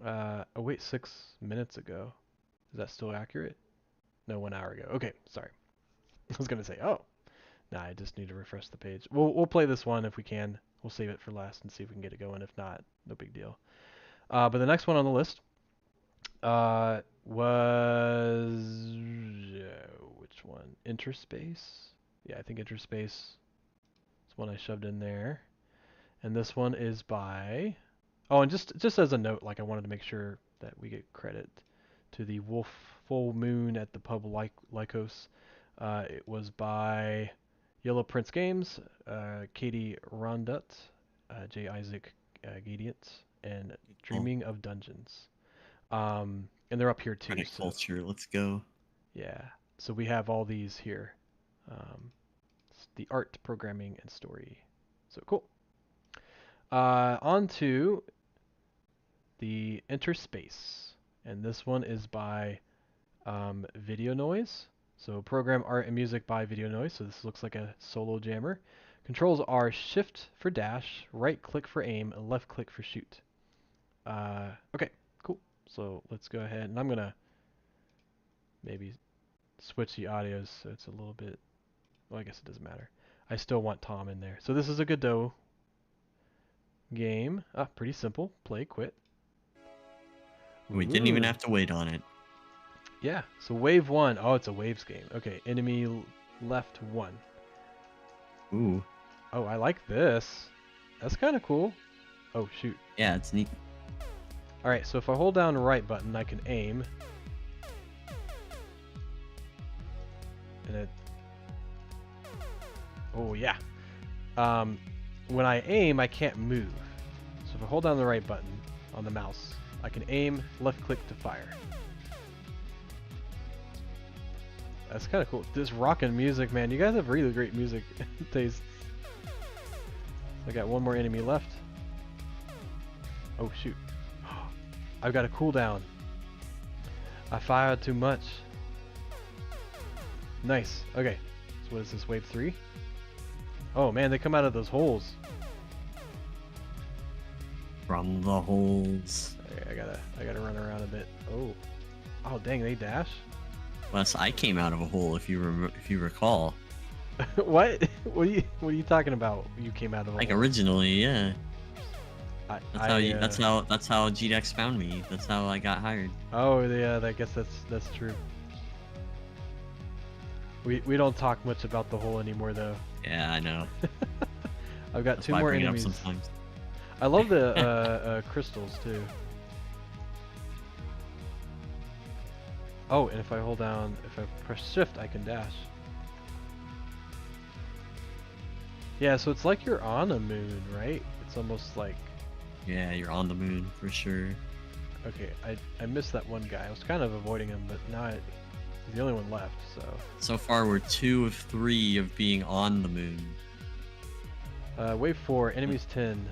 Oh wait, 6 minutes ago. Is that still accurate? No, 1 hour ago. Okay, sorry. I was gonna say, oh, nah, I just need to refresh the page. We'll play this one if we can. We'll save it for last and see if we can get it going. If not, no big deal. But the next one on the list was which one? Interspace. Yeah, I think Interspace is one I shoved in there. And this one is by. Oh, and just as a note, like I wanted to make sure that we get credit to the Wolf Full Moon at the Pub Lycos. It was by Yellow Prince Games, Katie Rondut, J. Isaac Gadiant, and Good call. Dreaming of Dungeons. And they're up here too. Credit So culture. Let's go. yeah, so we have all these here. Um, the art, programming, and story. So cool. On to the Interspace, and this one is by Video Noise. So program art and music by Video Noise. So this looks like a solo jammer. Controls are shift for dash, right click for aim, and left click for shoot. Okay, cool. So let's go ahead, and I'm gonna maybe switch the audios so it's a little bit. Well, I guess it doesn't matter. I still want Tom in there. So this is a Godot game. Pretty simple. Play, quit. We didn't even Ooh. have to wait on it. Yeah. So wave one. Oh, it's a waves game. Okay. Enemy left one. Ooh. Oh, I like this. That's kind of cool. Oh, shoot. Yeah, it's neat. All right. So if I hold down the right button, I can aim. And it. Oh, yeah. um, when I aim, I can't move. So if I hold down the right button on the mouse, I can aim, left click to fire. That's kind of cool. This rockin' music, man. You guys have really great music tastes. I got one more enemy left. Oh shoot. I've got a cooldown. I fired too much. Nice. Okay. So what is this, wave 3? Oh man, they come out of those holes. From the holes. Okay, I gotta run around a bit. Oh. Oh dang, they dash? Wes, I came out of a hole if you recall. What? What are you talking about? You came out of a Like hole. originally, yeah. That's That's how GDEX found me. That's how I got hired. Oh yeah, I guess that's true. We don't talk much about the hole anymore though. Yeah, I know. I've got That's 2 why I more bring enemies. it up sometimes. I love the crystals too. Oh, and if I hold down, if I press shift, I can dash. Yeah, so it's like you're on a moon, right? It's almost like... Yeah, you're on the moon for sure. Okay, I missed that one guy. I was kind of avoiding him, but now he's the only one left, so... So far, we're 2 of 3 of being on the moon. Wave 4, enemies 10.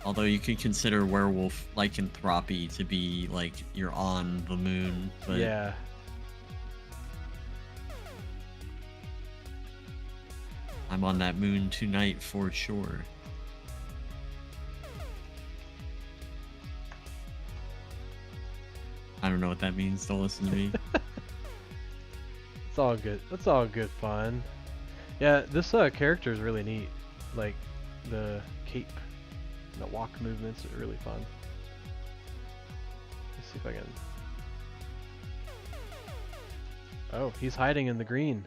Although you could consider werewolf lycanthropy to be like you're on the moon, but Yeah. I'm on that moon tonight for sure. I don't know what that means. Don't listen to me. It's all good. It's all good fun. Yeah, this character is really neat. Like, the cape, the walk movements are really fun. Let's see if I can... Oh, he's hiding in the green.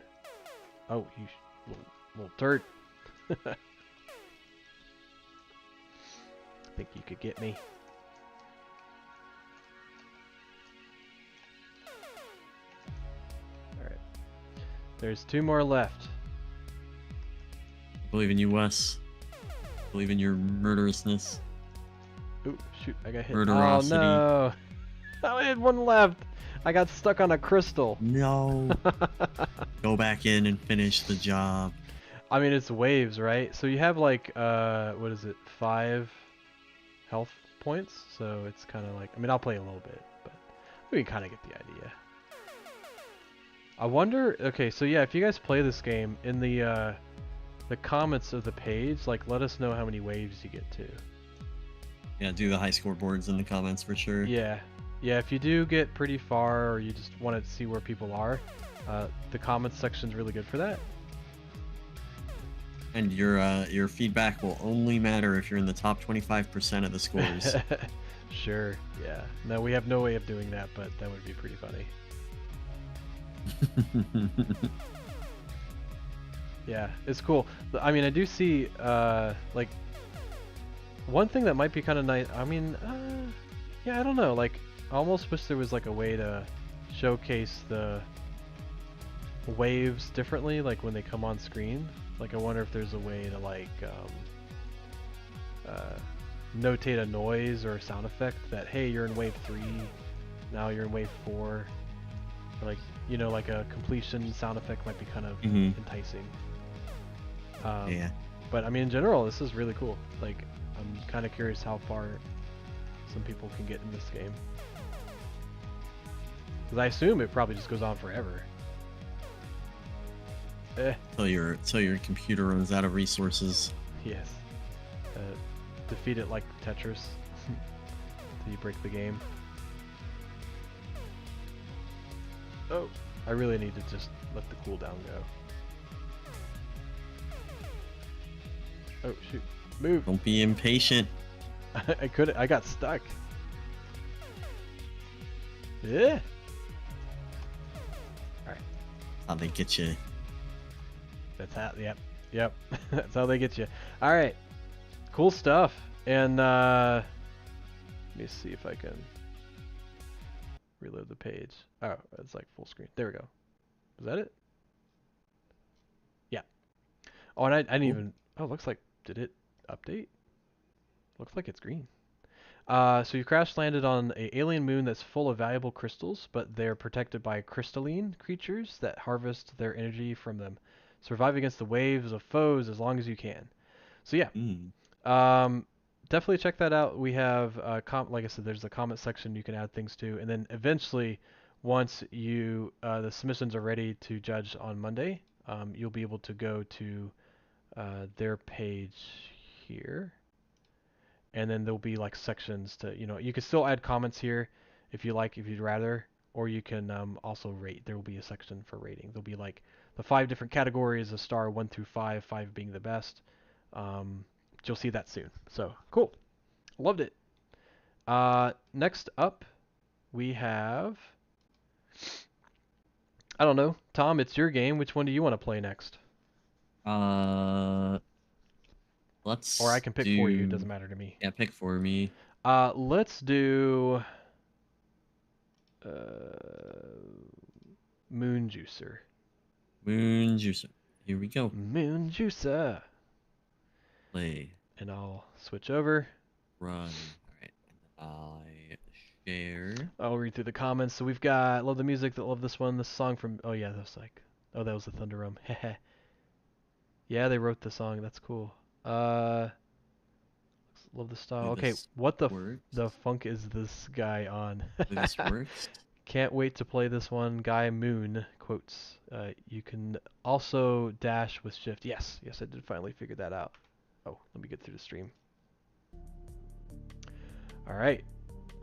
Oh, you little turd. Think you could get me? Alright. There's 2 more left. I believe in you, Wes. I believe in your murderousness. Ooh, shoot, I got hit. Murderosity. Oh no! I had 1 left! I got stuck on a crystal. No. Go back in and finish the job. I mean, it's waves, right? So you have like, what is it, 5 health points? So it's kind of like, I mean, I'll play a little bit, but we can kind of get the idea. I wonder, okay, so yeah, if you guys play this game, in the comments of the page, like, let us know how many waves you get to. Yeah, do the high scoreboards in the comments for sure. Yeah. Yeah, if you do get pretty far, or you just want to see where people are, the comments section's really good for that. And your feedback will only matter if you're in the top 25% of the scores. Sure, yeah. No, we have no way of doing that, but that would be pretty funny. Yeah, it's cool. I mean, I do see, like, one thing that might be kind of nice, I mean, yeah, I don't know, like, I almost wish there was, like, a way to showcase the waves differently, like, when they come on screen. Like, I wonder if there's a way to, like, notate a noise or a sound effect that, hey, you're in wave 3, now you're in wave 4. Or, like, you know, like a completion sound effect might be kind of enticing. Yeah. But, I mean, in general, this is really cool. Like, I'm kind of curious how far some people can get in this game. Because I assume it probably just goes on forever. Till your computer runs out of resources. Yes. Defeat it like Tetris. Till you break the game. Oh, I really need to just let the cooldown go. Oh shoot, move! Don't be impatient. I got stuck. Yeah. Alright. How they get you. That's how, yep. That's how they get you. Alright. Cool stuff. And, let me see if I can reload the page. Oh, it's like full screen. There we go. Is that it? Yeah. Oh, and I didn't even, Oh, looks like, did it update? Looks like it's green. So you crash landed on an alien moon that's full of valuable crystals, but they're protected by crystalline creatures that harvest their energy from them. Survive against the waves of foes as long as you can. So yeah, Mm. definitely check that out. We have, like I said, there's a comment section you can add things to, and then eventually, once the submissions are ready to judge on Monday, you'll be able to go to their page here, and then there'll be like sections to, you can still add comments here if you like, if you'd rather, or you can also rate. There will be a section for rating. There'll be like the 5 different categories, a star 1 through 5, 5 being the best. Um, you'll see that soon. So cool, loved it. Next up, we have, I don't know, Tom. It's your game. Which one do you want to play next? Uh, Or I let's can pick for you. It do. doesn't matter to me. Yeah, pick for me. Let's do uh, Moon Juicer. Moon Juicer. Here we go. Moon Juicer. Play. And I'll switch over. Run. All right. I share. I'll read through the comments. So we've got love the music, love this one, this song from. Oh yeah, that was like. Oh, that was the Thunder Room. Yeah, they wrote the song. That's cool. Uh, love the style. Hopefully Okay, this what works. the funk is this guy on? Hopefully this works. Can't wait to play this one. Guy Moon quotes. You can also dash with shift. Yes, yes, I did finally figure that out. Oh, let me get through the stream. All right,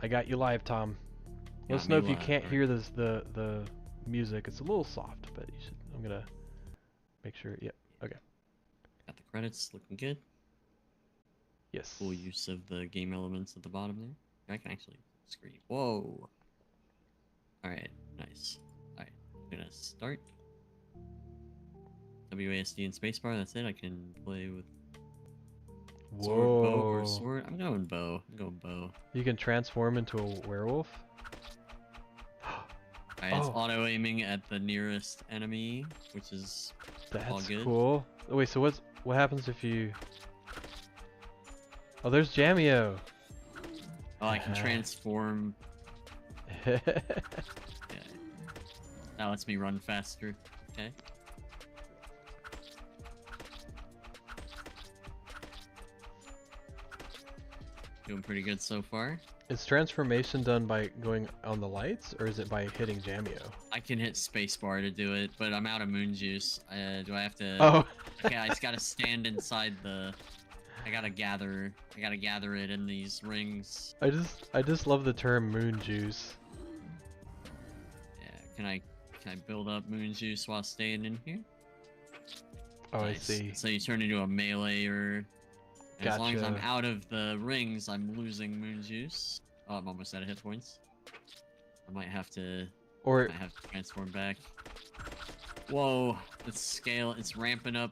I got you live, Tom. Let us know if you can't hear the music. It's a little soft, but you should. I'm gonna make sure. Yep. Okay. Got the credits looking good. Yes. Full use of the game elements at the bottom there. I can actually screen. Whoa. Alright, nice. Alright, I'm gonna start. WASD and spacebar, that's it. I can play with sword, bow, or sword. I'm going bow. You can transform into a werewolf? Alright, it's auto aiming at the nearest enemy, which is all That's good. cool. Oh, wait, so what happens if you... Oh, there's Jamio. Oh, I can transform. Yeah. That lets me run faster. Okay. Doing pretty good so far. Is transformation done by going on the lights, or is it by hitting Jamio? I can hit spacebar to do it, but I'm out of moon juice. Do I have to? Oh. Okay, I just gotta stand inside the. I gotta gather it in these rings. I just love the term moon juice. Yeah, can I build up moon juice while staying in here? Oh, Nice. I see. So you turn into a melee or. Gotcha. As long as I'm out of the rings, I'm losing moon juice. Oh, I'm almost out of hit points. I might have to transform back. Whoa, it's ramping up.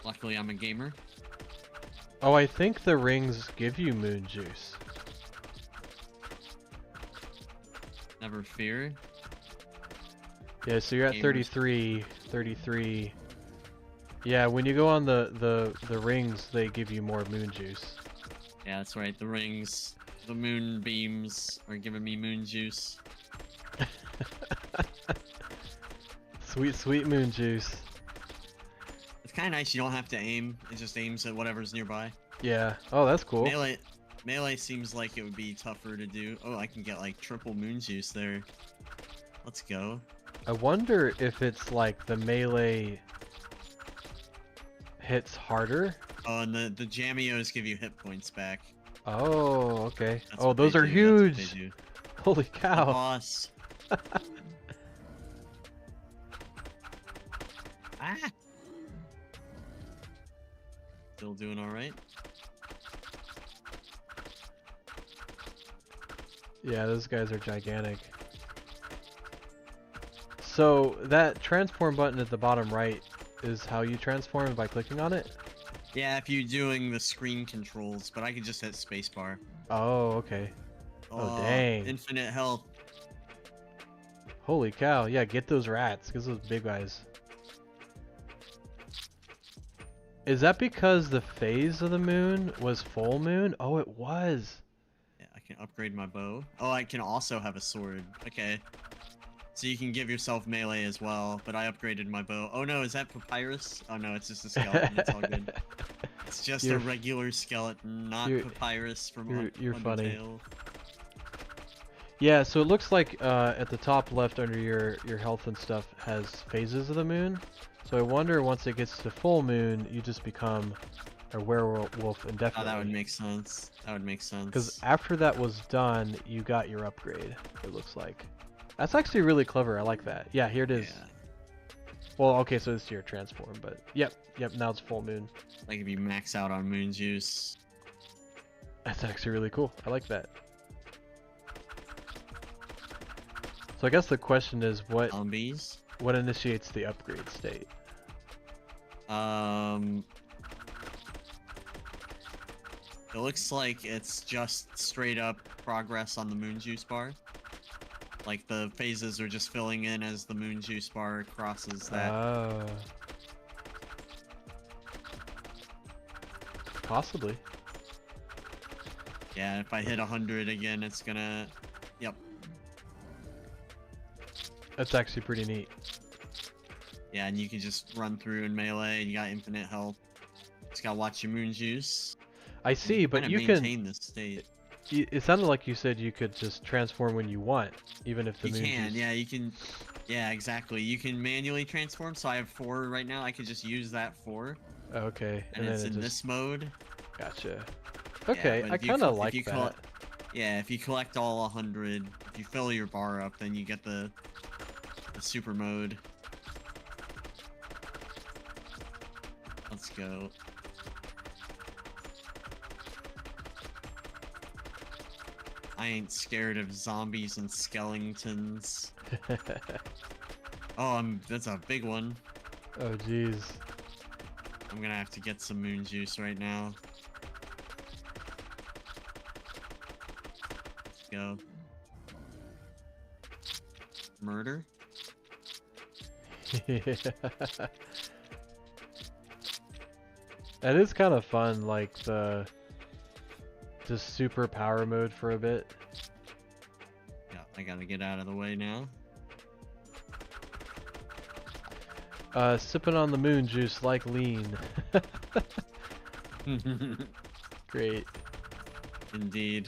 Luckily, I'm a gamer. Oh, I think the rings give you moon juice. Never fear. Yeah, so you're at Gamers. 33. Yeah, when you go on the rings, they give you more moon juice. Yeah, that's right. The rings, the moon beams are giving me moon juice. Sweet, sweet moon juice. It's kind of nice. You don't have to aim. It just aims at whatever's nearby. Yeah. Oh, that's cool. Melee seems like it would be tougher to do. Oh, I can get like triple moon juice there. Let's go. I wonder if it's like the melee hits harder. Oh, and the Jamios give you hit points back. Oh, okay. That's Oh, what those they are do. That's what huge. they do. Holy The cow. boss. Ah! Still doing alright? Yeah, those guys are gigantic. So that transform button at the bottom right is how you transform by clicking on it? Yeah, if you're doing the screen controls, but I can just hit spacebar. Oh, okay. Oh, dang. Infinite health. Holy cow. Yeah, get those rats. Get those big guys. Is that because the phase of the moon was full moon? Oh, it was. Yeah, I can upgrade my bow. Oh, I can also have a sword. Okay. So you can give yourself melee as well, but I upgraded my bow. Oh no, is that papyrus? Oh no, it's just a skeleton. It's all good. It's just a You're regular skeleton, not you're papyrus from you're funny. Undertale. Yeah, so it looks like at the top left under your health and stuff has phases of the moon. So I wonder once it gets to full moon, you just become a werewolf Oh, that would indefinitely. make sense. That would make Because sense. after that was done, you got your upgrade, it looks like. That's actually really clever. I like that. Yeah, here it is. Yeah. Well, okay, so it's your transform, but yep, now it's full moon. Like if you max out on moon juice. That's actually really cool. I like that. So I guess the question is Zombies. what initiates the upgrade state? It looks like it's just straight up progress on the moon juice bar. Like the phases are just filling in as the moon juice bar crosses that. Oh. Possibly. Yeah, if I hit 100 again, it's gonna... Yep. That's actually pretty neat. Yeah, and you can just run through in melee, and you got infinite health. Just gotta watch your moon juice. I see, but you maintain this state. It sounded like you said you could just transform when you want, even if the You moon can, juice... yeah, you can... Yeah, exactly. You can manually transform, so I have 4 right now. I could just use that 4. Okay, And then it's it in just... this mode. Gotcha. Yeah, Okay, but I if you kind of if like you that. Yeah, if you collect all 100, if you fill your bar up, then you get the super mode. Let's go. I ain't scared of zombies and skeletons. Oh, that's a big one. Oh, jeez. I'm gonna have to get some moon juice right now. Let's go. Murder? That is kind of fun, like the just super power mode for a bit. Yeah, I gotta get out of the way now. Sipping on the moon juice like lean. Great. Indeed.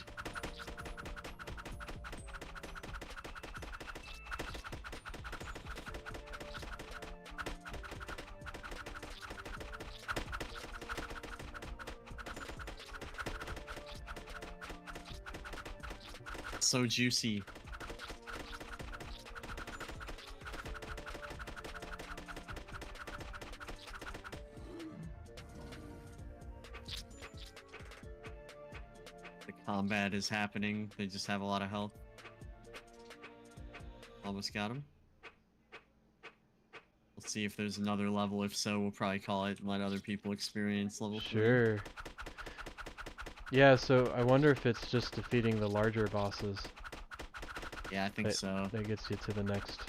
So juicy. The combat is happening. They just have a lot of health. Almost got him. Let's see if there's another level. If so, we'll probably call it and let other people experience level 3. Sure. Yeah, so I wonder if it's just defeating the larger bosses. Yeah, I think so. That gets you to the next.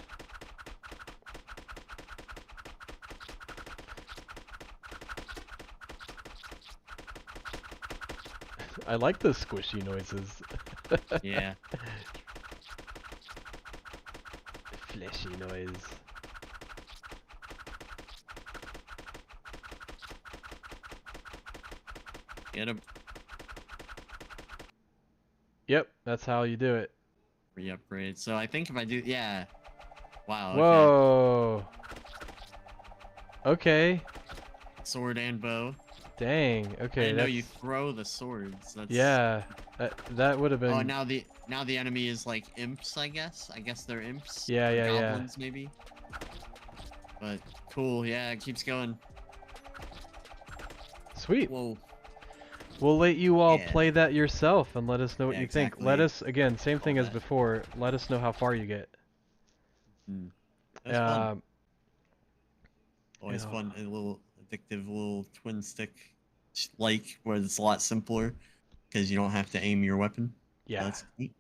I like the squishy noises. Yeah. Fleshy noise. Get him. Yep, that's how you do it. Re-upgrade. So I think if I do... Yeah. Wow, okay. Whoa. Okay. Sword and bow. Dang. I Okay. didn't know you throw the swords. That's... Yeah. That would have been. Oh, now the enemy is like imps, I guess. I guess they're imps. Yeah, or yeah, yeah. goblins, maybe. But cool. Yeah, it keeps going. Sweet. Whoa. We'll let you all Yeah. play that yourself and let us know what Yeah, you think. exactly. Let us, again, same thing as that. before. Let us know how far you get. That's fun. Always you know, fun. A little addictive little twin stick like where it's a lot simpler because you don't have to aim your weapon. Yeah. That's neat.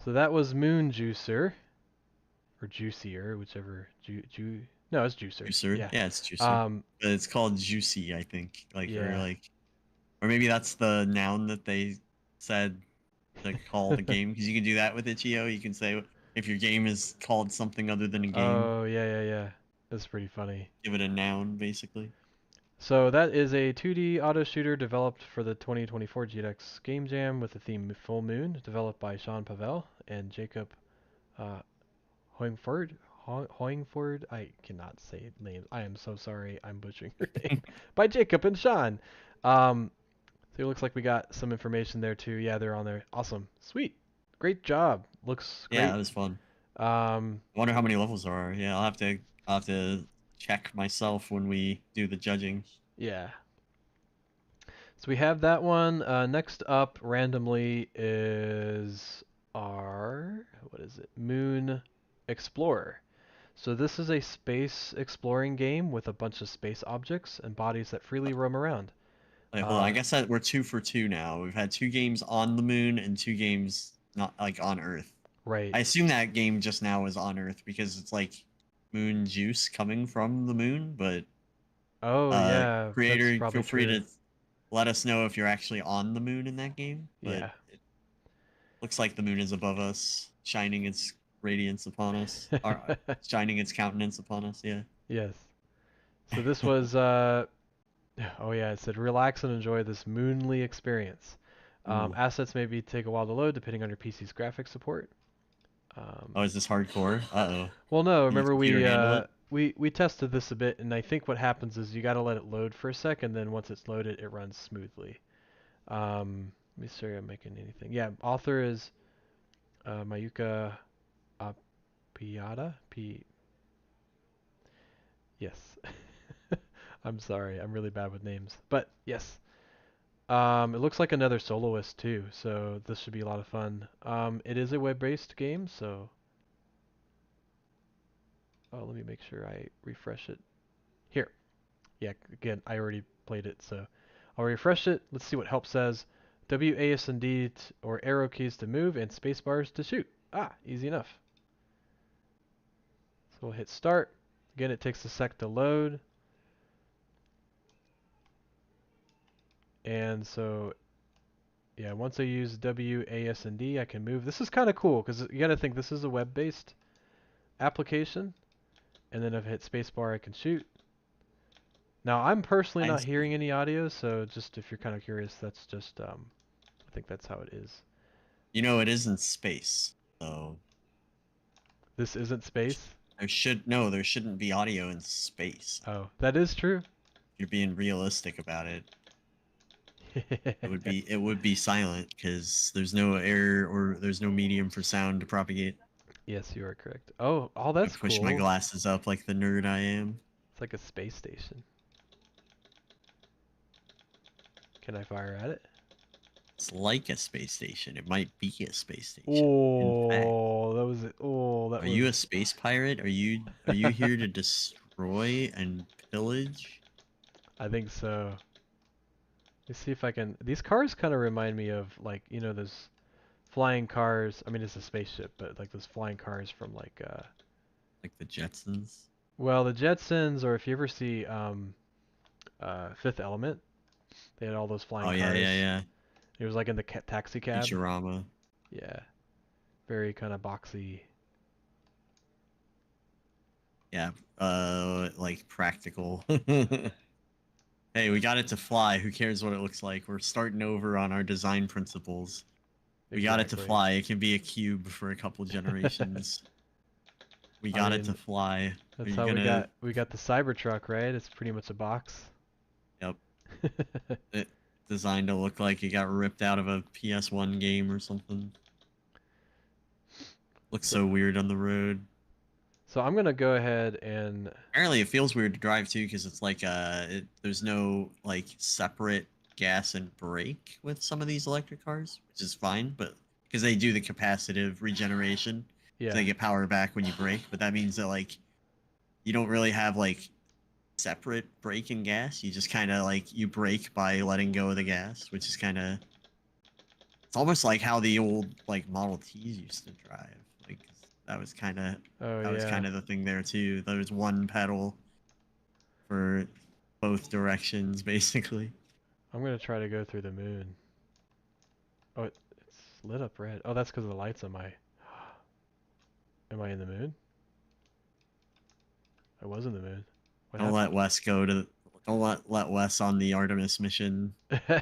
So that was Moon Juicer, or Juicier, whichever. No, it's juicer. Juicer. Yeah. Yeah, it's juicer. Um, But it's called juicy, I think. yeah. Or maybe that's the noun that they said to call the game, because you can do that with itch.io. You can say if your game is called something other than a game, Oh, yeah, yeah, yeah. That's pretty funny. give it a noun, basically. So that is a 2D auto shooter developed for the 2024 GDEX Game Jam with the theme Full Moon, developed by Sean Pavel and Jacob uh, Hoingford. Hoingford? I cannot say names. I am so sorry. I'm butchering your name. By Jacob and Sean. So it looks like we got some information there too. Yeah, they're on there. Awesome. Sweet. Great job. Looks Yeah, great. that was fun. Um, I wonder how many levels there are. Yeah, I'll have to check myself when we do the judging. yeah. So we have that one. Next up, randomly, is our, what is it? Moon Explorer. So this is a space exploring game with a bunch of space objects and bodies that freely roam around. Wait, hold on. I Uh, guess that we're 2 for 2 now. We've had 2 games on the moon and 2 games not like on Earth. right. I assume that game just now was on Earth because it's like moon juice coming from the moon, but Oh yeah, that's creator, feel probably free true. to let us know if you're actually on the moon in that game. But Yeah. it looks like the moon is above us, shining its radiance upon us, or shining its countenance upon us. Yeah. Yes. So this was oh yeah, it said relax and enjoy this moonly experience. Ooh. Assets maybe take a while to load depending on your PC's graphics support. Oh, Um, is this hardcore? Uh-oh. well, no, Can your remember computer handle it? we tested this a bit, and I think what happens is you got to let it load for a second, then once it's loaded, it runs smoothly. Let me see if I'm making anything. Yeah, author is Mayuka Apiata. Yes. I'm sorry, I'm really bad with names, but yes. It looks like another soloist too, so this should be a lot of fun. It is a web-based game, so oh, let me make sure I refresh it. Here. Yeah, again, I already played it, so I'll refresh it. Let's see what help says. W, A, S, and D or arrow keys to move and space bars to shoot. Ah, easy enough. So we'll hit start. Again, it takes a sec to load. And so, yeah, once I use W, A, S, and D, I can move. This is kind of cool because you got to think this is a web-based application. And then if I hit spacebar, I can shoot. Now, I'm personally I not see. hearing any audio, so just if you're kind of curious, that's just, I think that's how it is. You know, it is in space, so This isn't space. there shouldn't be audio in space. Oh, that is true. You're being realistic about it. It would be silent because there's no air or there's no medium for sound to propagate. Yes, you are correct. Oh, I that's push my cool. glasses up like the nerd I am. It's like a space station. Can I fire at it? It's like a space station. It might be a space station. In fact, Oh, that was it. Oh, that are was. you a space pirate? Are you here to destroy and pillage? I think so. Let's see if I can. These cars kind of remind me of like those flying cars. I mean, it's a spaceship, but like those flying cars from like Like the Jetsons? well, the Jetsons, or if you ever see Fifth Element, they had all those Oh flying yeah, yeah, cars. yeah. It was like in the taxi cab. Futurama. Yeah, very kind of boxy. Yeah, like practical. Hey, we got it to fly. Who cares what it looks like? We're starting over on our design principles. We got it to Exactly. fly. It can be a cube for a couple generations. We I got it to mean, fly. Are that's you how we gonna? got the Cybertruck, right? It's pretty much a box. Yep. It designed to look like it got ripped out of a PS1 game or something. Looks so, so weird on the road. so I'm gonna go ahead and Apparently, it feels weird to drive too because it's like there's no like separate gas and brake with some of these electric cars, which is fine, but because they do the capacitive regeneration, so yeah, they get power back when you brake. But that means that like you don't really have like separate brake and gas. You just kind of like you brake by letting go of the gas, which is kind of it's almost like how the old like Model Ts used to drive. Like that was kind of Oh that was yeah. kind of the thing there too. There was one pedal for both directions, basically. I'm gonna try to go through the moon. Oh, it's lit up red. Oh, that's because of the lights on my. Am I in the moon? I was in the moon. What Don't let happened? Wes go to. Don't let Wes on the Artemis mission. I'm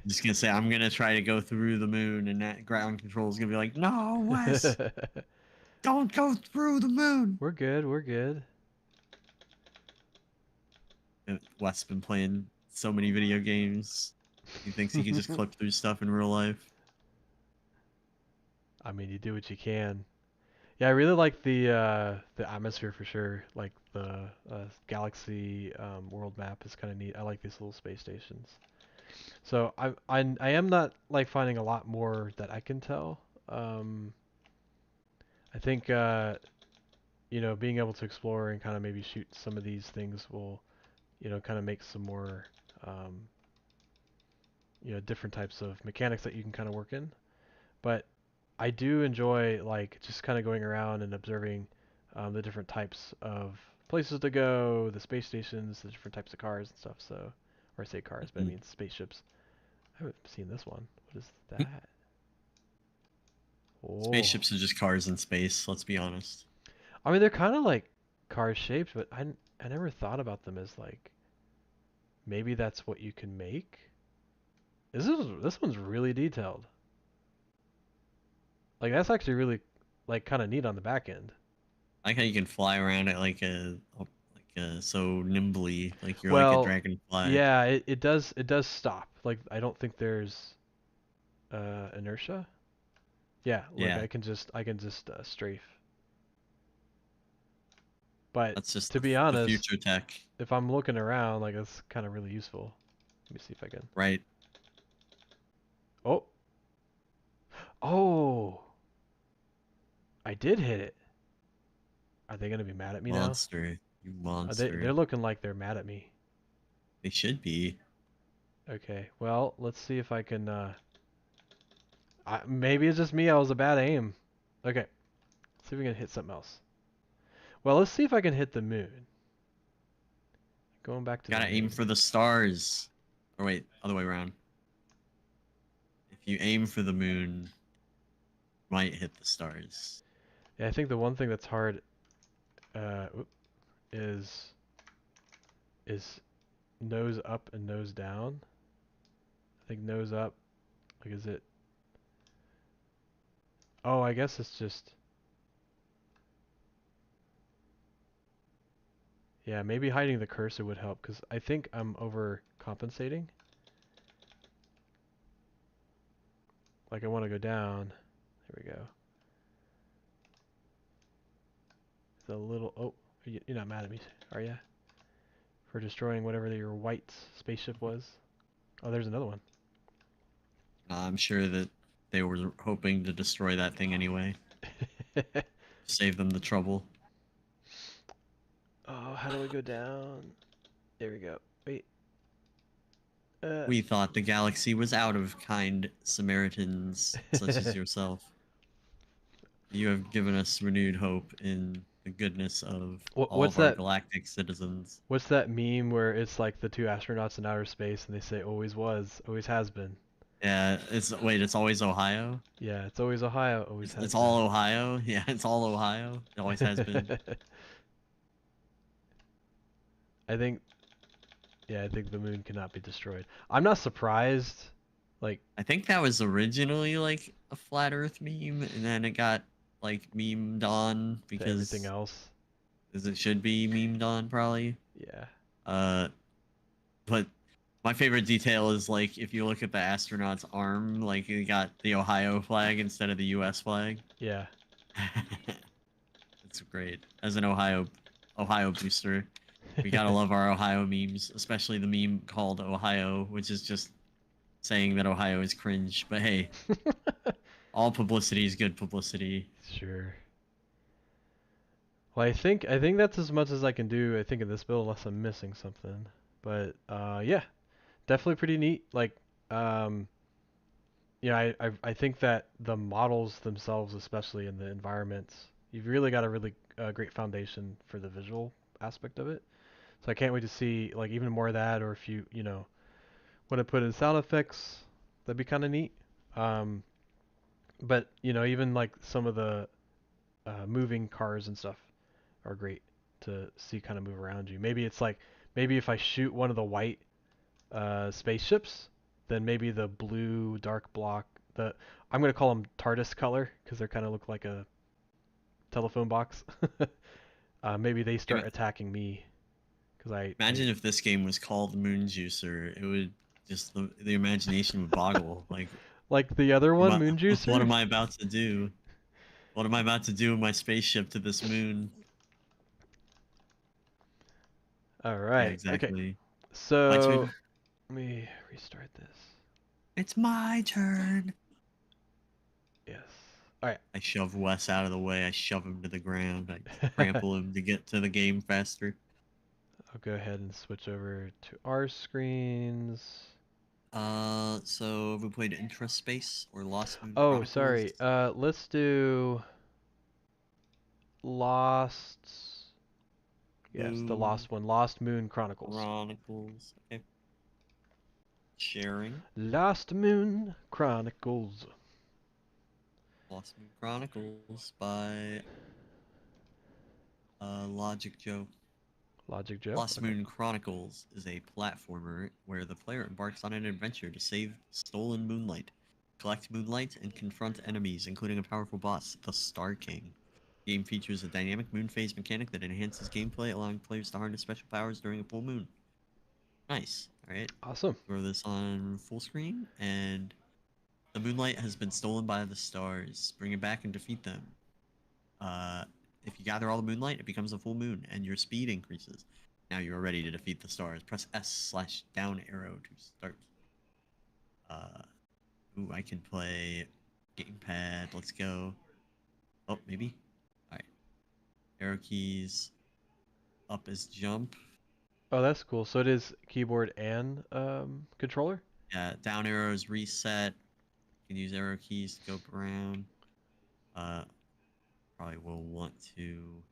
just gonna say I'm gonna try to go through the moon, and that ground control is gonna be like, "No, Wes, don't go through the moon." We're good. We're good. And Wes been playing so many video games. He thinks he can just clip through stuff in real life. I mean, you do what you can. Yeah, I really like the atmosphere for sure. Like the galaxy world map is kind of neat. I like these little space stations. So I am not like finding a lot more that I can tell. Um, I think being able to explore and kind of maybe shoot some of these things will kind of make some more um, different types of mechanics that you can kind of work in. But I do enjoy like just kind of going around and observing the different types of places to go, the space stations, the different types of cars and stuff. So, or I say cars, but I Mhm. mean spaceships. I haven't seen this one. What is that? Oh, Spaceships are just cars in space. Let's be honest. I mean they're kind of like car shaped, but I never thought about them as like maybe that's what you can make. This one's really detailed. Like that's actually really like kind of neat on the back end. I like how you can fly around it so nimbly, like you're like a Well, dragonfly. yeah, it does stop. Like I don't think there's inertia. Yeah, look, Yeah, I can just strafe. But that's just to be the honest, future tech, if I'm looking around, like it's kind of really useful. Let me see if I can. right? Oh, oh, I did hit it. Are they gonna be mad at me now? Monster, you They're monster. looking like they're mad at me. They should be. Okay, well, let's see if I can. Maybe it's just me. I was a bad aim. Okay, let's see if we can hit something else. Well, let's see if I can hit the moon. Going back to the Gotta aim moon. for the stars. Or wait, other way around. If you aim for the moon, you might hit the stars. Yeah, I think the one thing that's hard is is nose up and nose down. I think nose up. Like, is it? Oh, I guess it's just. Yeah, maybe hiding the cursor would help because I think I'm overcompensating. Like I want to go down. There we go. It's a little. Oh, you're not mad at me, are you? For destroying whatever your white spaceship was. Oh, there's another one. I'm sure that they were hoping to destroy that thing anyway. Save them the trouble. Oh, how do I go down? There we go. Wait. Uh. We thought the galaxy was out of kind Samaritans such as yourself. You have given us renewed hope in the goodness of all What's of our that? galactic citizens. What's that meme where it's like the two astronauts in outer space and they say always was, always has been. Yeah, it's always Ohio. Yeah, it's always Ohio, always has It's been. all Ohio. Yeah, it's all Ohio. It always has been. I think yeah, I think the moon cannot be destroyed. I'm not surprised. Like I think that was originally like a flat Earth meme, and then it got like memed on to everything because else. as it should be memed on probably. Yeah. Uh, but my favorite detail is like if you look at the astronaut's arm, like you got the Ohio flag instead of the U.S. flag. Yeah. It's great. As an Ohio booster, we gotta love our Ohio memes, especially the meme called Ohio, which is just saying that Ohio is cringe. But hey, all publicity is good publicity. Sure. Well, I think that's as much as I can do. I think in this build, unless I'm missing something. But yeah, definitely pretty neat. Like um, I think that the models themselves, especially in the environments, you've really got a really great foundation for the visual aspect of it. So I can't wait to see like even more of that, or if you want to put in sound effects, that'd be kind of neat. Um, but even like some of the moving cars and stuff are great to see kind of move around you. Maybe it's like maybe if I shoot one of the white spaceships, then maybe the blue dark block. I'm gonna call them TARDIS color because they kind of look like a telephone box. Maybe they start attacking me because I Imagine if this game was called Moon Juicer. It would just the imagination would boggle. like the other one, Moon What Juicer. am I about to do? What am I about to do with my spaceship to this moon? All Yeah, right. Okay. exactly. My So turn. let me restart this. It's my turn. Yes. All right. I shove Wes out of the way. I shove him to the ground. I trample him to get to the game faster. I'll go ahead and switch over to our screens. So we played Intraspace or Lost Moon Oh, Chronicles. sorry. Let's do Lost. Yes, the Moon Lost one. Lost Moon Chronicles. Chronicles. Okay. Sharing. Lost Moon Chronicles. Lost Moon Chronicles by Logic Joe. Logic Joe. Lost Okay. Moon Chronicles is a platformer where the player embarks on an adventure to save stolen moonlight, collect moonlight, and confront enemies, including a powerful boss, the Star King. The game features a dynamic moon phase mechanic that enhances gameplay, allowing players to harness special powers during a full moon. Nice. Alright. Awesome. Throw this on full screen, and the moonlight has been stolen by the stars. Bring it back and defeat them. If you gather all the moonlight, it becomes a full moon, and your speed increases. Now you are ready to defeat the stars. Press S/down arrow to start. Ooh, I can play gamepad. Let's go. Oh, maybe. All right. Arrow keys. Up is jump. Oh, that's cool. So it is keyboard and controller? Yeah, down arrow is reset. You can use arrow keys to go around. Uh, Probably will want to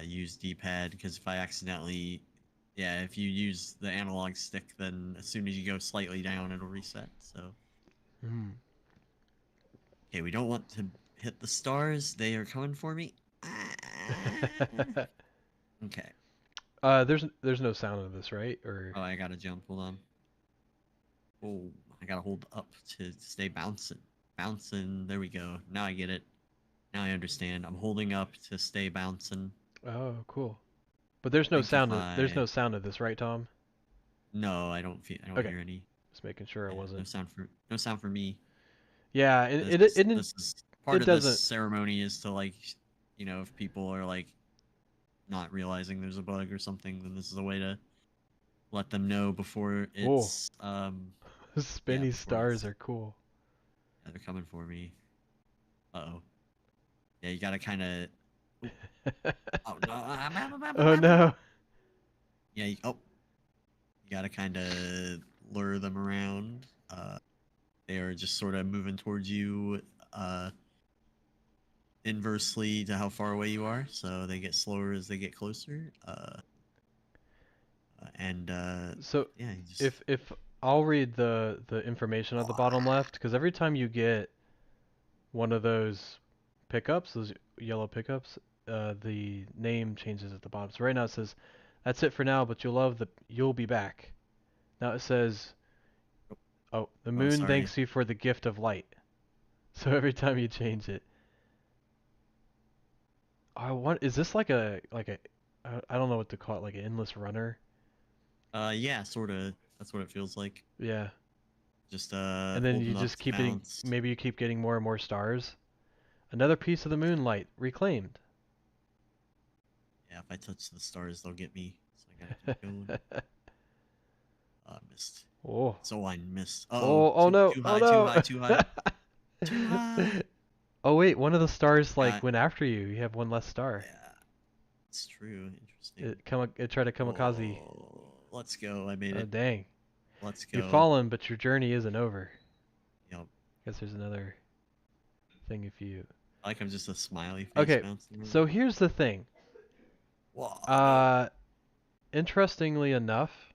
use D-pad because if I accidentally, yeah, if you use the analog stick, then as soon as you go slightly down, it'll reset. So, Hmm. okay, we don't want to hit the stars. They are coming for me. Okay. There's no sound of this, right? Or Oh, I gotta jump. Hold on. Oh, I gotta hold up to stay bouncing. Bouncing. There we go. Now I get it. Now I understand. I'm holding up to stay bouncing. oh, cool. But there's no Think if sound. There's I no sound of this, right, Tom? no, I don't feel. I don't Okay, hear any. just making sure it Yeah, wasn't. no sound for me. Yeah, it This is part it of this doesn't. ceremony is to like, if people are like not realizing there's a bug or something, then this is a way to let them know before Oh, it's yeah, spinny before stars it's are cool. yeah, they're coming for me. Uh-oh. Yeah, you gotta kind of. Oh no! Oh no. Yeah. You gotta kind of lure them around. They are just sort of moving towards you, inversely to how far away you are, so they get slower as they get closer. And So yeah, you just. if I'll read the information at the bottom left, because every time you get one of those pickups, those yellow pickups, the name changes at the bottom. So right now it says, "That's it for now, but you'll be back." Now it says, "Oh, the Oh, moon sorry. thanks you for the gift of light." So every time you change it, is this I don't know what to call it, like an endless runner? Yeah, sort of. That's what it feels like. Yeah. Just And then you holding up just to keep getting, bounce. maybe you keep getting more and more stars. Another piece of the moonlight reclaimed. Yeah, if I touch the stars, they'll get me. So I gotta keep going. Missed. Oh. So I missed. Uh-oh. Oh, oh no. Too Oh high, too no. high, too high. Too high. Oh wait, one of the stars like Got. went after you. You have one less star. Yeah, it's true. Interesting. It tried to kamikaze. Oh, let's go. I made Oh it. dang. Let's You've go. fallen, but your journey isn't over. Yep. Guess there's another thing if you. Like I'm just a smiley face Okay, bouncing around. so here's the thing. Whoa, no. Uh, Interestingly enough,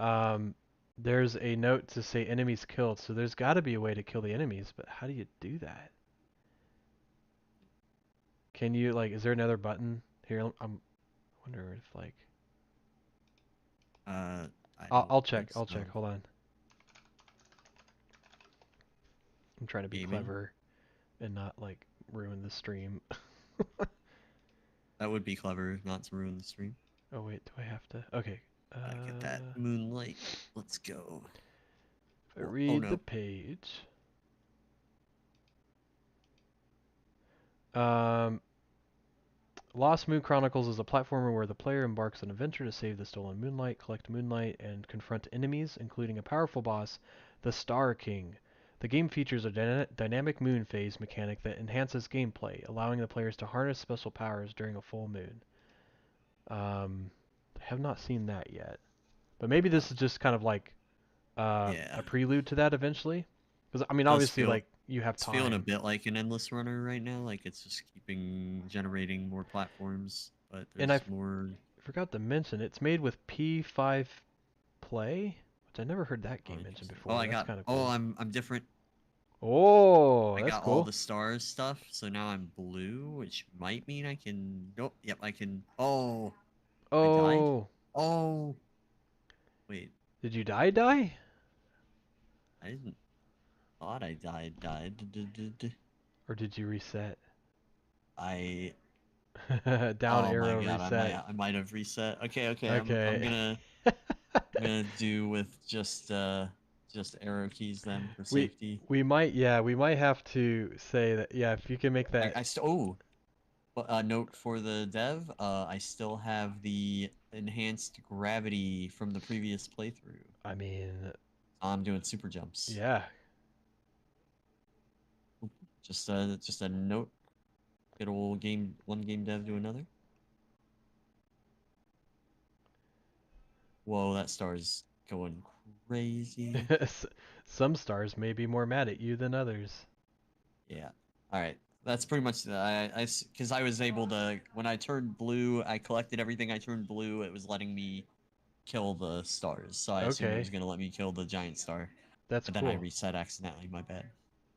um, there's a note to say enemies killed, so there's got to be a way to kill the enemies, but how do you do that? Can you like? Is there another button here? I'm wonder if like I I'll don't I'll think check. I'll check. so. Hold on. I'm trying to be Gaming? clever and not like ruin the stream. That would be clever, not to ruin the stream. Oh wait, do I have to? Okay. Get that Uh, moonlight. Let's go. if I Oh read the no. page, um, Lost Moon Chronicles is a platformer where the player embarks on an adventure to save the stolen moonlight, collect moonlight, and confront enemies, including a powerful boss, the Star King. The game features a dynamic moon phase mechanic that enhances gameplay, allowing the players to harness special powers during a full moon. I have not seen that yet, but maybe Uh, this is just kind of like yeah. a prelude to that eventually. Because I mean, Does obviously, feel like you have it's feeling a time, bit like an endless runner right now. Like it's just keeping generating more platforms, but and there's more. forgot to mention it's made with P5 Play, which I never heard that Oh, game mentioned interesting. Oh, before. That's kind of Oh, cool. I'm different. Oh, I that's got all cool. the stars stuff, so now I'm blue, which might mean I can. Oh, yep, I can. Oh, I died. Oh, Oh, wait, did you die? I didn't. Thought I died. Died. Or did you reset? I. Down Oh my arrow god, reset. I might have reset. Okay, okay. I'm Okay. gonna do with just arrow keys then for we safety. we might, yeah, we might have to say that, yeah, if you can make that. I still note for the dev. I still have the enhanced gravity from the previous playthrough. I mean, I'm doing super jumps. yeah. Just a note. Good old game. One game dev to another. Whoa, that star's going crazy. Some stars may be more mad at you than others. Yeah. All right. That's pretty much because I was able to when I turned blue, I collected everything I turned blue. It was letting me kill the stars, so I assumed it was Okay, gonna let me kill the giant star, that's but then I cool. reset accidentally. My bad.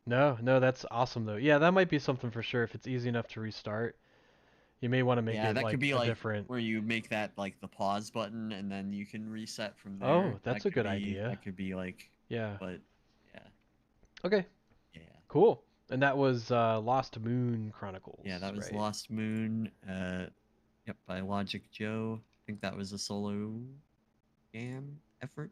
No, no, that's awesome though. Yeah, that might be something for sure. If it's easy enough to restart, you may want to make Yeah, it that could like be a like different. where you make that like the pause button, and then you can reset from there. Oh, that's a good idea. That could be like, Yeah. but yeah, Okay, yeah, cool. And that was Lost Moon yeah. Chronicles, That was right? Lost Moon. Yep, by Logic Joe. I think that was a solo jam effort.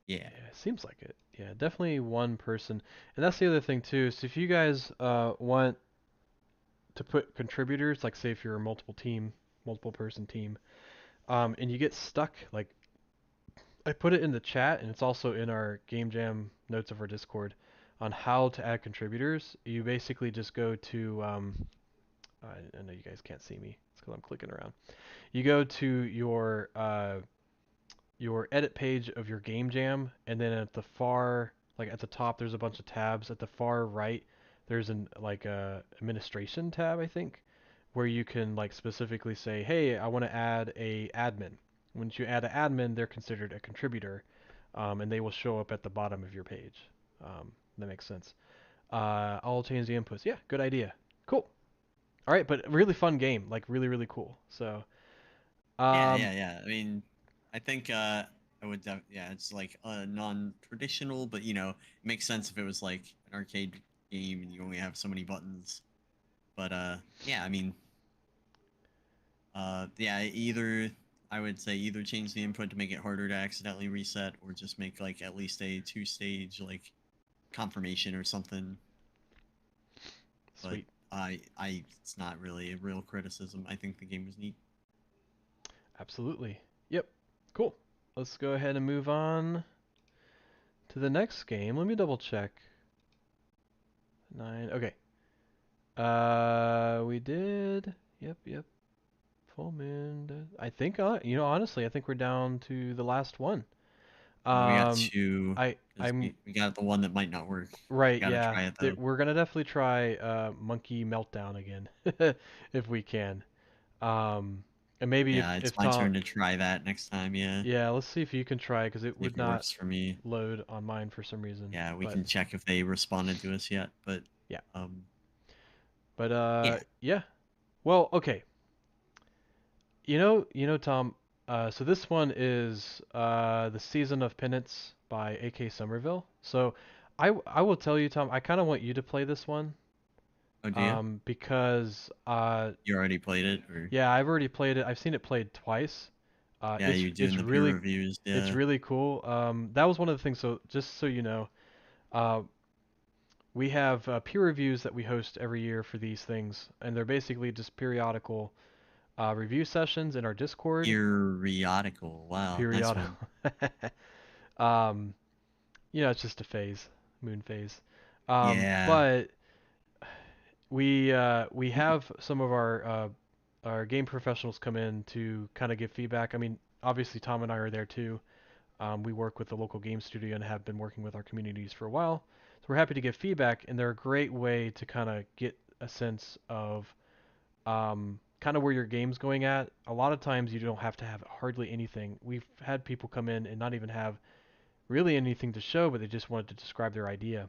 Yeah. Yeah, seems like it. Yeah, definitely one person. And that's the other thing too. So if you guys want to put contributors, like say if you're a multiple person team, and you get stuck, like I put it in the chat and it's also in our Game Jam notes of our Discord on how to add contributors. You basically just go to I know you guys can't see me. It's because I'm clicking around. You go to your edit page of your game jam, and then at the far, like at the top, there's a bunch of tabs. At the far right, there's an like a administration tab, I think, where you can like specifically say, hey, I want to add a admin. Once you add an admin, they're considered a contributor, and they will show up at the bottom of your page. That makes sense. I'll change the inputs. Yeah, good idea. Cool. All right, but really fun game, like really really cool. So, Yeah, um, yeah, yeah. I mean, I think I would yeah, it's like non-traditional, but it makes sense if it was like an arcade game and you only have so many buttons. But yeah, I mean, yeah, either I would say either change the input to make it harder to accidentally reset, or just make like at least a two-stage like confirmation or something. But sweet. it's not really a real criticism. I think the game was neat. Absolutely. Yep. Cool. Let's go ahead and move on to the next game. Let me double check. 9. Okay. We did. Yep. Full moon. I think honestly, I think we're down to the last one. We got Um, two I because I'm we got the one that might not work. right. Gotta Yeah, try it though. we're gonna definitely try Monkey Meltdown again if we can. Um, and maybe Yeah, it's if my Tom, turn to try that next time. Yeah, yeah, let's see if you can try because it see if would it not works for me. load on mine for some reason. Yeah, we But can check if they responded to us yet. But yeah, um, but yeah, yeah. Well, okay. Tom. So this one is the Season of Penance by A.K. Somerville. So I will tell you, Tom. I kind of want you to play this one. oh, do you? Because You already played it, or yeah, I've already played it. I've seen it played twice. yeah, you doing the peer reviews? It's Yeah, really cool. That was one of the things. So just so you know, uh, we have peer reviews that we host every year for these things, and they're basically just periodical review sessions in our Discord. periodical. Wow, nice Periodical. one. um, it's just a phase, moon phase. Yeah, But we have some of our game professionals come in to kind of give feedback. I mean, obviously Tom and I are there too. We work with the local game studio and have been working with our communities for a while. So we're happy to give feedback, and they're a great way to kind of get a sense of kind of where your game's going at. A lot of times you don't have to have hardly anything. We've had people come in and not even have really anything to show, but they just wanted to describe their idea.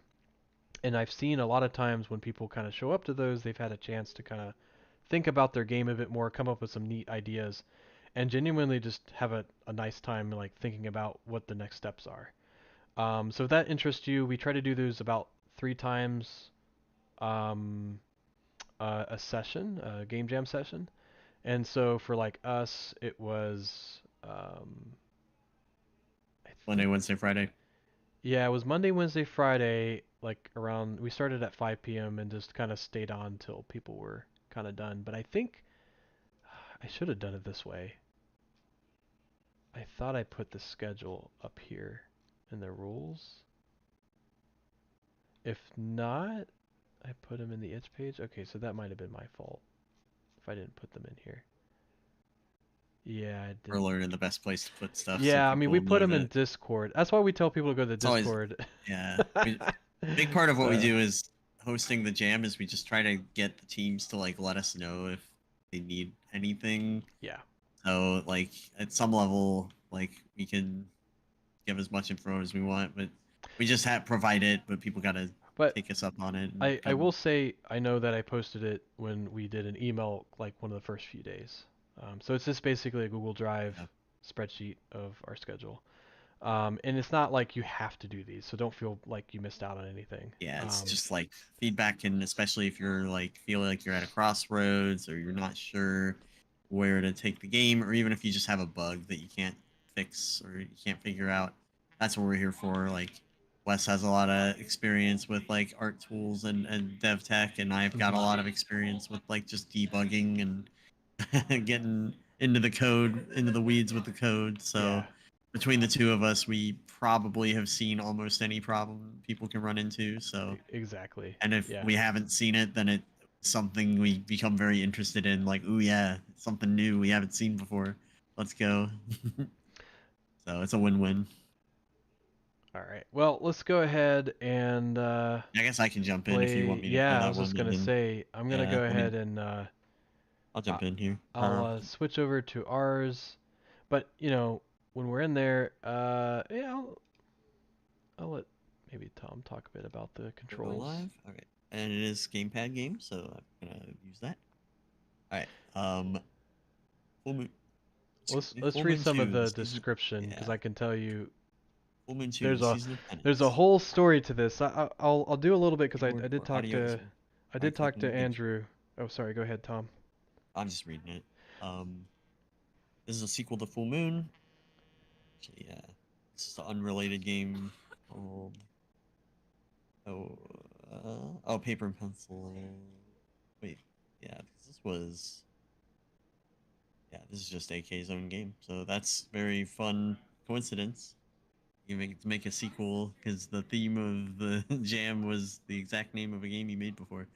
And I've seen a lot of times when people kind of show up to those, they've had a chance to kind of think about their game a bit more, come up with some neat ideas, and genuinely just have a nice time like thinking about what the next steps are. So if that interests you, we try to do those about 3 times um, a session, a game jam session. And so for like us, it was I Monday, think Wednesday, Friday. yeah, it was Monday, Wednesday, Friday, like around we started at 5 p.m. and just kind of stayed on till people were kind of done. But I think I should have done it this way. I thought I put the schedule up here in the rules. If not, I put them in the itch page. Okay, so that might have been my fault if I didn't put them in here. Yeah, I We're didn't. learning the best place to put stuff so Yeah, I mean, we people put know them in to. Discord. That's why we tell people to go to the It's always Discord. yeah. Big part of what we uh, do is hosting the jam is we just try to get the teams to like let us know if they need anything. yeah, So like at some level, like we can give as much info as we want, but we just have provide it, but people gotta but take us up on it and I come. will say I know that I posted it when we did an email like one of the first few days. So it's just basically a Google Drive Yeah, spreadsheet of our schedule. And it's not like you have to do these, so don't feel like you missed out on anything. yeah, it's just like feedback, and especially if you're like feeling like you're at a crossroads or you're not sure where to take the game, or even if you just have a bug that you can't fix or you can't figure out, that's what we're here for. Like Wes has a lot of experience with like art tools and dev tech, and I've got a Mhm. lot of experience with like just debugging and getting into the code, into the weeds with the code. So Yeah, between the two of us, we probably have seen almost any problem people can run into. So, exactly. and if Yeah. we haven't seen it, then it's something we become very interested in. Like, oh yeah, something new we haven't seen before. Let's go. So it's a win-win. All right. Well, let's go ahead and I guess I can jump in if you want play. me to play Yeah, I that was just one, and gonna then say I'm gonna yeah, go let me. ahead and I'll I- jump in here. I'll switch over to ours. But when we're in there, yeah, I'll let maybe Tom talk a bit about the We're going controls. live. All right, and it is gamepad game, so I'm gonna use that. All right. Full moon. Let's Full read Moon some of 2, the the season. description because Yeah, I can tell you Full Moon 2, there's the a season of there's a penance. whole story to this. I'll do a little bit because Keyboard I did or talk audio to visual. I By did talk clicking to the picture. Andrew. Oh, sorry. Go ahead, Tom. I'm just reading it. Um, this is a sequel to Full Moon. Actually, yeah, this is an unrelated game called oh Paper and Pencil. Wait, yeah, this was this is just AK's own game, so that's very fun coincidence. You make a sequel because the theme of the jam was the exact name of a game you made before.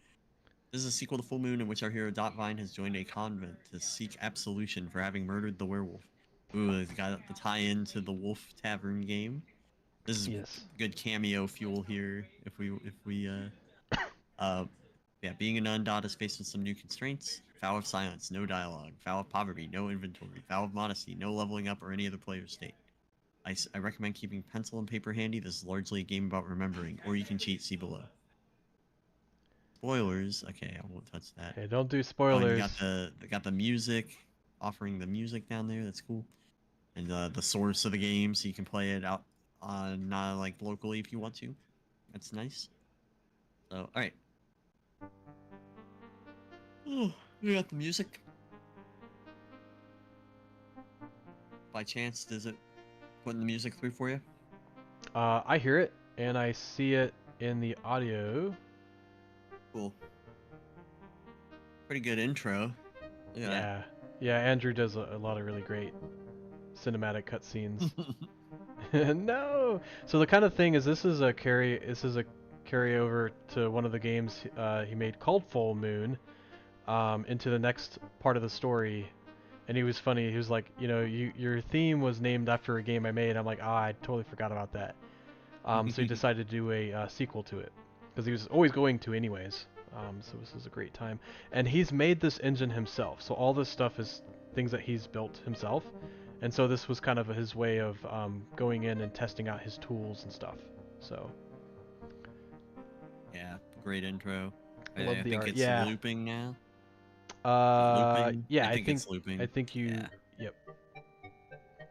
This is a sequel to Full Moon in which our hero Dot Vine has joined a convent to seek absolution for having murdered the werewolf. Ooh, it's got the tie-in to the Wolf Tavern game. This is Yes. good cameo fuel here. Uh, yeah, being a non-dot is faced with some new constraints. Vow of silence, no dialogue. Vow of poverty, no inventory. Vow of modesty, no leveling up or any other player state. I recommend keeping pencil and paper handy. This is largely a game about remembering, or you can cheat. See below. Spoilers. Okay, I won't touch that. Hey, don't do Oh, and you spoilers. got the music, offering the music down there. That's cool. And the source of the game, so you can play it out on like locally if you want to. That's nice. So, all right. Oh, we got the music. By chance, does it putting the music through for you? I hear it and I see it in the audio. Cool. Pretty good intro. Look at Yeah. Yeah, Andrew does a lot of really great cinematic cutscenes. that. No. So the kind of thing is this is a carryover to one of the games he made called Full Moon into the next part of the story. And he was funny. He was like, your theme was named after a game I made. I'm like, I totally forgot about that. So he decided to do a sequel to it because he was always going to anyways. So this is a great time. And he's made this engine himself. So all this stuff is things that he's built himself. And so this was kind of his way of going in and testing out his tools and stuff. So Yeah, great intro. I love I the think art. it's Yeah. looping now. Is it looping? Yeah. I think it's looping. I think you. Yeah, Yep.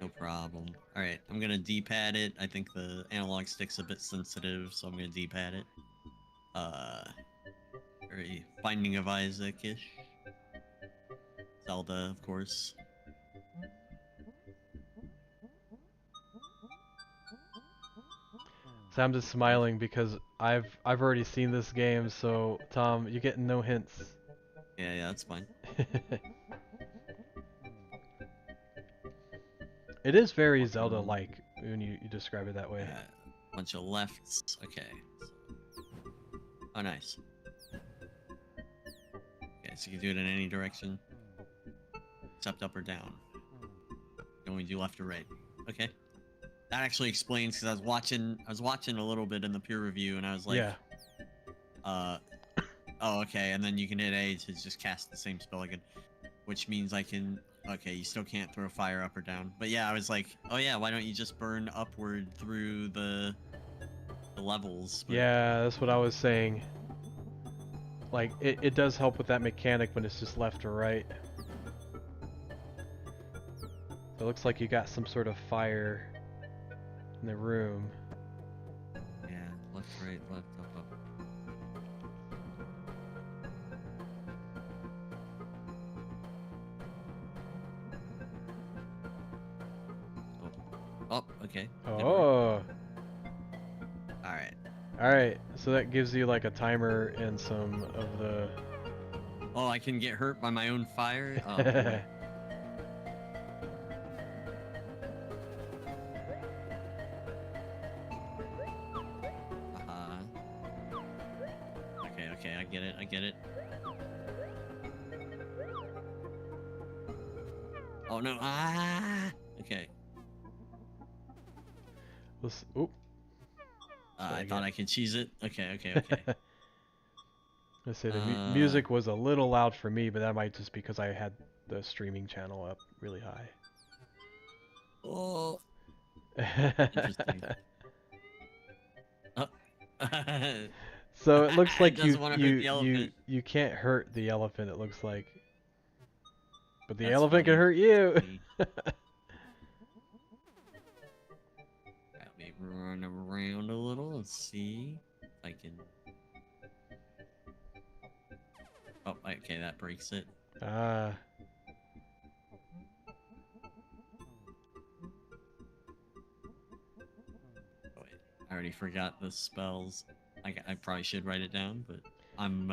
no problem. All right, I'm gonna D-pad it. I think the analog stick's a bit sensitive, so I'm gonna D-pad it. Very Binding of Isaac-ish. Zelda, of course. So I'm just smiling because I've already seen this game. So Tom, you're getting no hints. Yeah, that's fine. It is very Zelda-like when you describe it that way. Bunch of lefts. Okay. Oh, nice. Okay, so you can do it in any direction, except up or down. You can only do left or right. Okay. That actually explains because I was watching a little bit in the peer review, and I was like, Yeah. Oh, okay, and then you can hit A to just cast the same spell again, which means I can. Okay, you still can't throw fire up or down. But yeah, I was like, oh yeah, why don't you just burn upward through the levels? But... Yeah, that's what I was saying. Like, it does help with that mechanic when it's just left or right. It looks like you got some sort of fire in the room. Yeah, left, right, left, up, up. Oh, okay. Oh. Alright. Alright, so that gives you like a timer and some of the... Oh, I can get hurt by my own fire? Oh, boy. Okay, I get it. Oh no, Okay. Let's... Oop. I thought I could cheese it. Okay. Let's say the music was a little loud for me, but that might just because I had the streaming channel up really high. Oh. Interesting. Oh. So it looks like you can't hurt the elephant. It looks like, but the elephant can hurt you. Let me run around a little and see if I can. Oh, okay, that breaks it. Ah. Oh, wait, I already forgot the spells. I probably should write it down, but I'm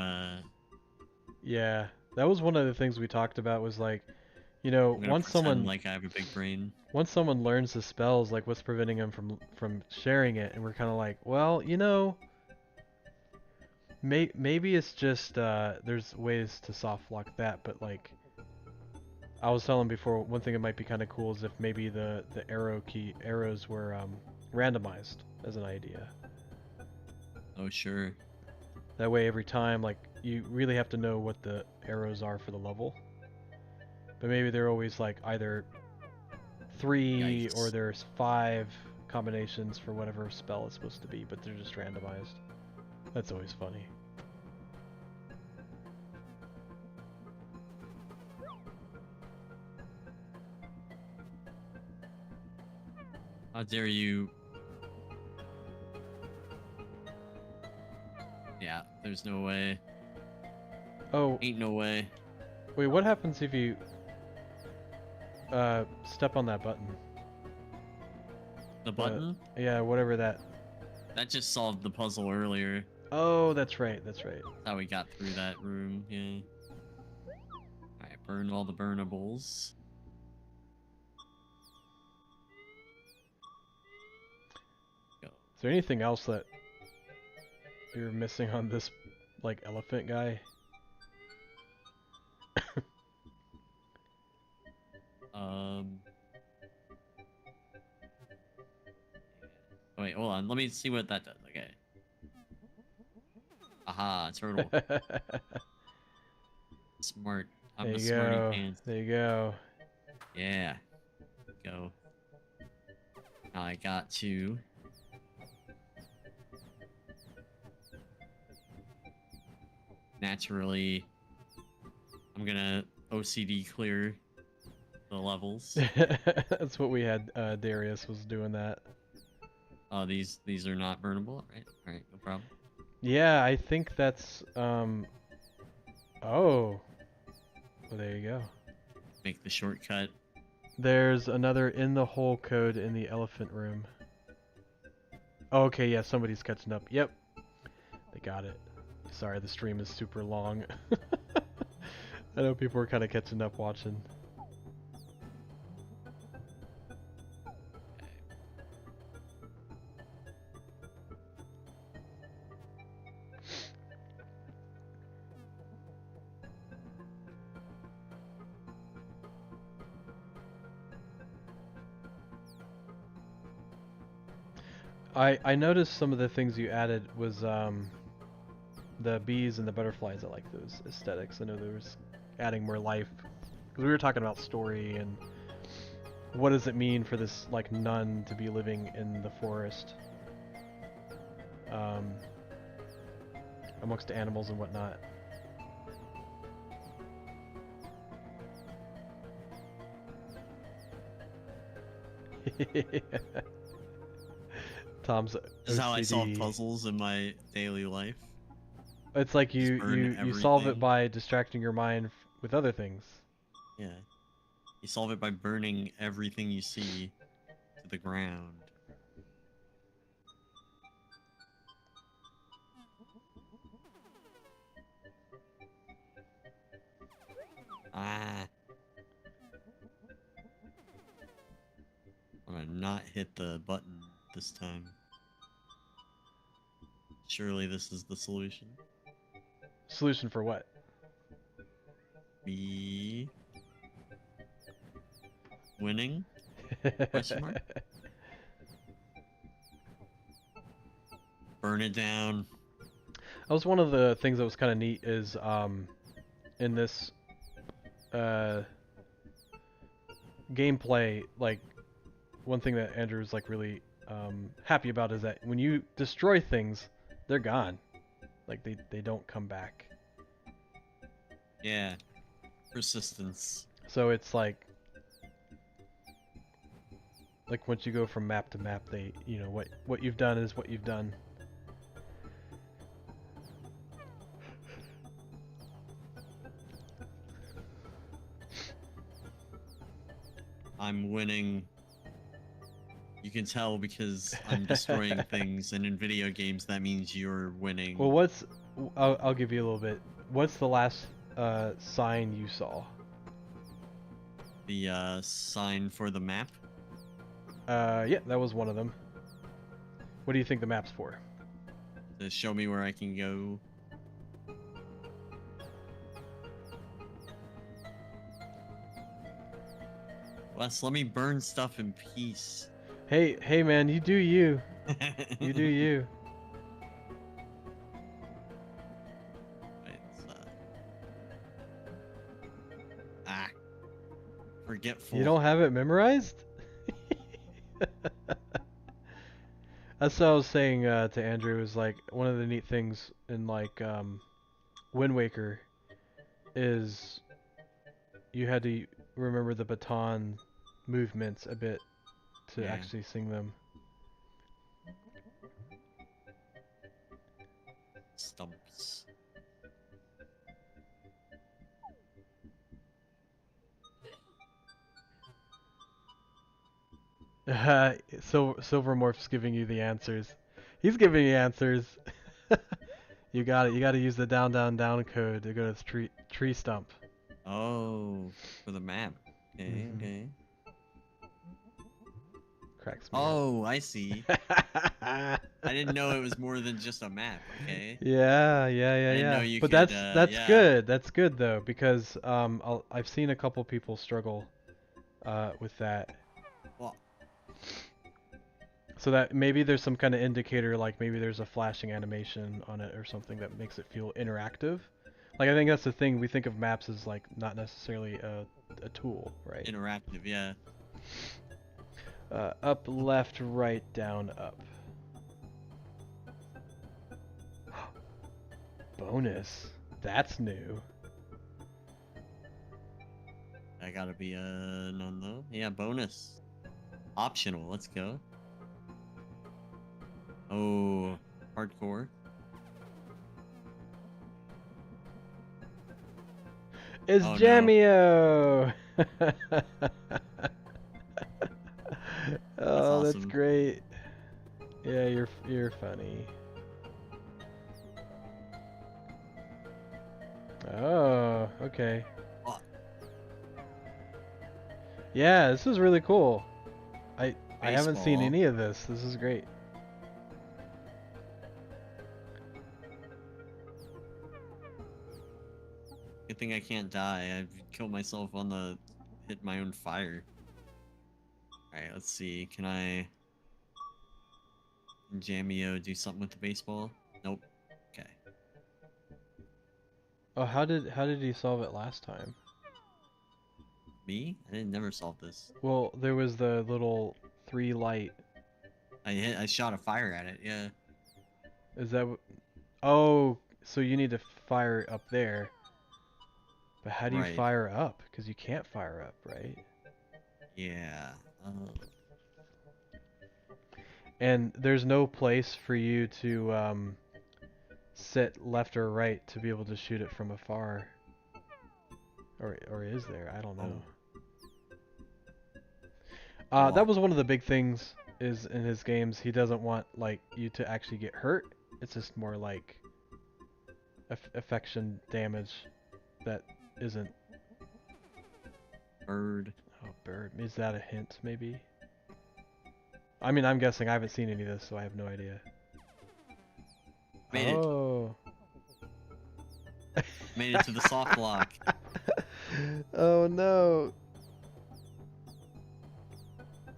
Yeah, that was one of the things we talked about. Was like, once someone like I have a big brain. Once someone learns the spells, like what's preventing them from sharing it, and we're kind of like, well, maybe it's just there's ways to soft lock that, but like I was telling before, one thing that might be kind of cool is if maybe the arrows were randomized. as an idea. Oh, sure. That way, every time, like, you really have to know what the arrows are for the level. But maybe they're always like either 3 or Yikes. there's 5 combinations for whatever spell it's supposed to be, but they're just randomized. That's always funny. How dare you? Yeah, there's no way. Oh, Ain't no way. wait, what happens if you step on that button? The button? Yeah, whatever that. That just solved the puzzle earlier. Oh, that's right, that's right. That's how we got through that room, yeah. Alright, burn all the burnables. Go. Is there anything else that you're missing on this, like, elephant guy? Oh, wait, hold on. Let me see what that does. Okay. Aha, turtle. Smart. I'm There a you smarty go. pants. There you go. Yeah. Go. Now I got to. Naturally, I'm gonna OCD clear the levels. That's what we had. Darius was doing that. Oh, these are not burnable, right? All right, no problem. Yeah, I think that's Oh. Well, there you go. Make the shortcut. There's another in the hole code in the elephant room. Oh, okay, yeah, somebody's catching up. Yep. They got it. Sorry, the stream is super long. I know people are kind of catching up watching. I noticed some of the things you added was the bees and the butterflies. I like those aesthetics. I know there was adding more life. 'Cause we were talking about story and what does it mean for this like nun to be living in the forest amongst animals and whatnot. Tom's This is how I solve OCD. puzzles in my daily life. It's like Just you burn you solve it everything. by distracting your mind with other things. Yeah. You solve it by burning everything you see to the ground. Ah. I'm gonna not hit the button this time. Surely this is the solution. Solution for what? Me winning? Question mark? Burn it down. That was one of the things that was kind of neat is in this gameplay, like one thing that Andrew's like really happy about is that when you destroy things, they're gone. Like they don't come back. Yeah. Persistence. So it's like once you go from map to map, they what you've done is what you've done. I'm winning. You can tell because I'm destroying things, and in video games that means you're winning. Well, I'll give you a little bit. What's the last sign you saw? The sign for the map? Yeah, that was one of them. What do you think the map's for? To show me where I can go. Wes, let me burn stuff in peace. Hey man, you do you. You do you. It's, ah, You forgetful. don't have it memorized? That's what I was saying to Andrew. Is like one of the neat things in like Wind Waker is you had to remember the baton movements a bit to Yeah. actually sing them. Stumps. Silvermorph's giving you the answers. He's giving you answers. You got it. You got to use the down, down, down code to go to the tree stump. Oh, for the map. Okay, Hmm. okay. Cracks me up. Oh, I see. I didn't know it was more than just a map. Okay. Yeah, I didn't know yeah. you But could. that's Yeah. good. That's good though because I've seen a couple people struggle with that. Well, So that maybe there's some kind of indicator, like maybe there's a flashing animation on it or something that makes it feel interactive. Like I think that's the thing. We think of maps as like not necessarily a tool, right? interactive. Yeah. Up, left, right, down, up. Bonus. That's new. I gotta be no. Yeah, bonus. Optional. Let's go. Oh, hardcore. It's Oh no. Jamio! That's Oh, that's awesome. great. Yeah, you're funny. Oh, okay. Oh, Yeah, this is really cool. I haven't seen baseball. any of this. This is great. Good thing I can't die. I've killed myself on the hit my own fire. Alright, let's see. Can I Jamio do something with the baseball? Nope. Okay. Oh, how did he solve it last time? Me? I didn't never solve this. Well, there was the little 3 light. I shot a fire at it, yeah. Is that Oh, so you need to fire up there. But how do you Right. fire up? Because you can't fire up, right? Yeah. And there's no place for you to sit left or right to be able to shoot it from afar. Or is there? I don't Oh. know. Oh. That was one of the big things is in his games. He doesn't want like you to actually get hurt. It's just more like affection damage that isn't. Bird. Oh, bird. Is that a hint? Maybe. I mean, I'm guessing. I haven't seen any of this, so I have no idea. Made it. Oh. Made it to the soft block. Oh no.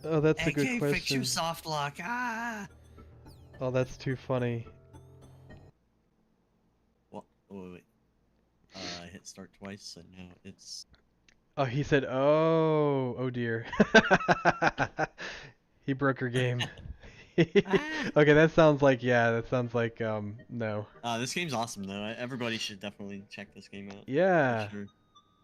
Oh, that's a I good can't fix you, question. soft lock. Ah. Oh, that's too funny. Well, oh, wait. I hit start twice, and now it's. Oh, he said, "Oh, oh dear." He broke her game. Ah. Okay, that sounds like yeah, that sounds like no. This game's awesome though. Everybody should definitely check this game out for Yeah. sure.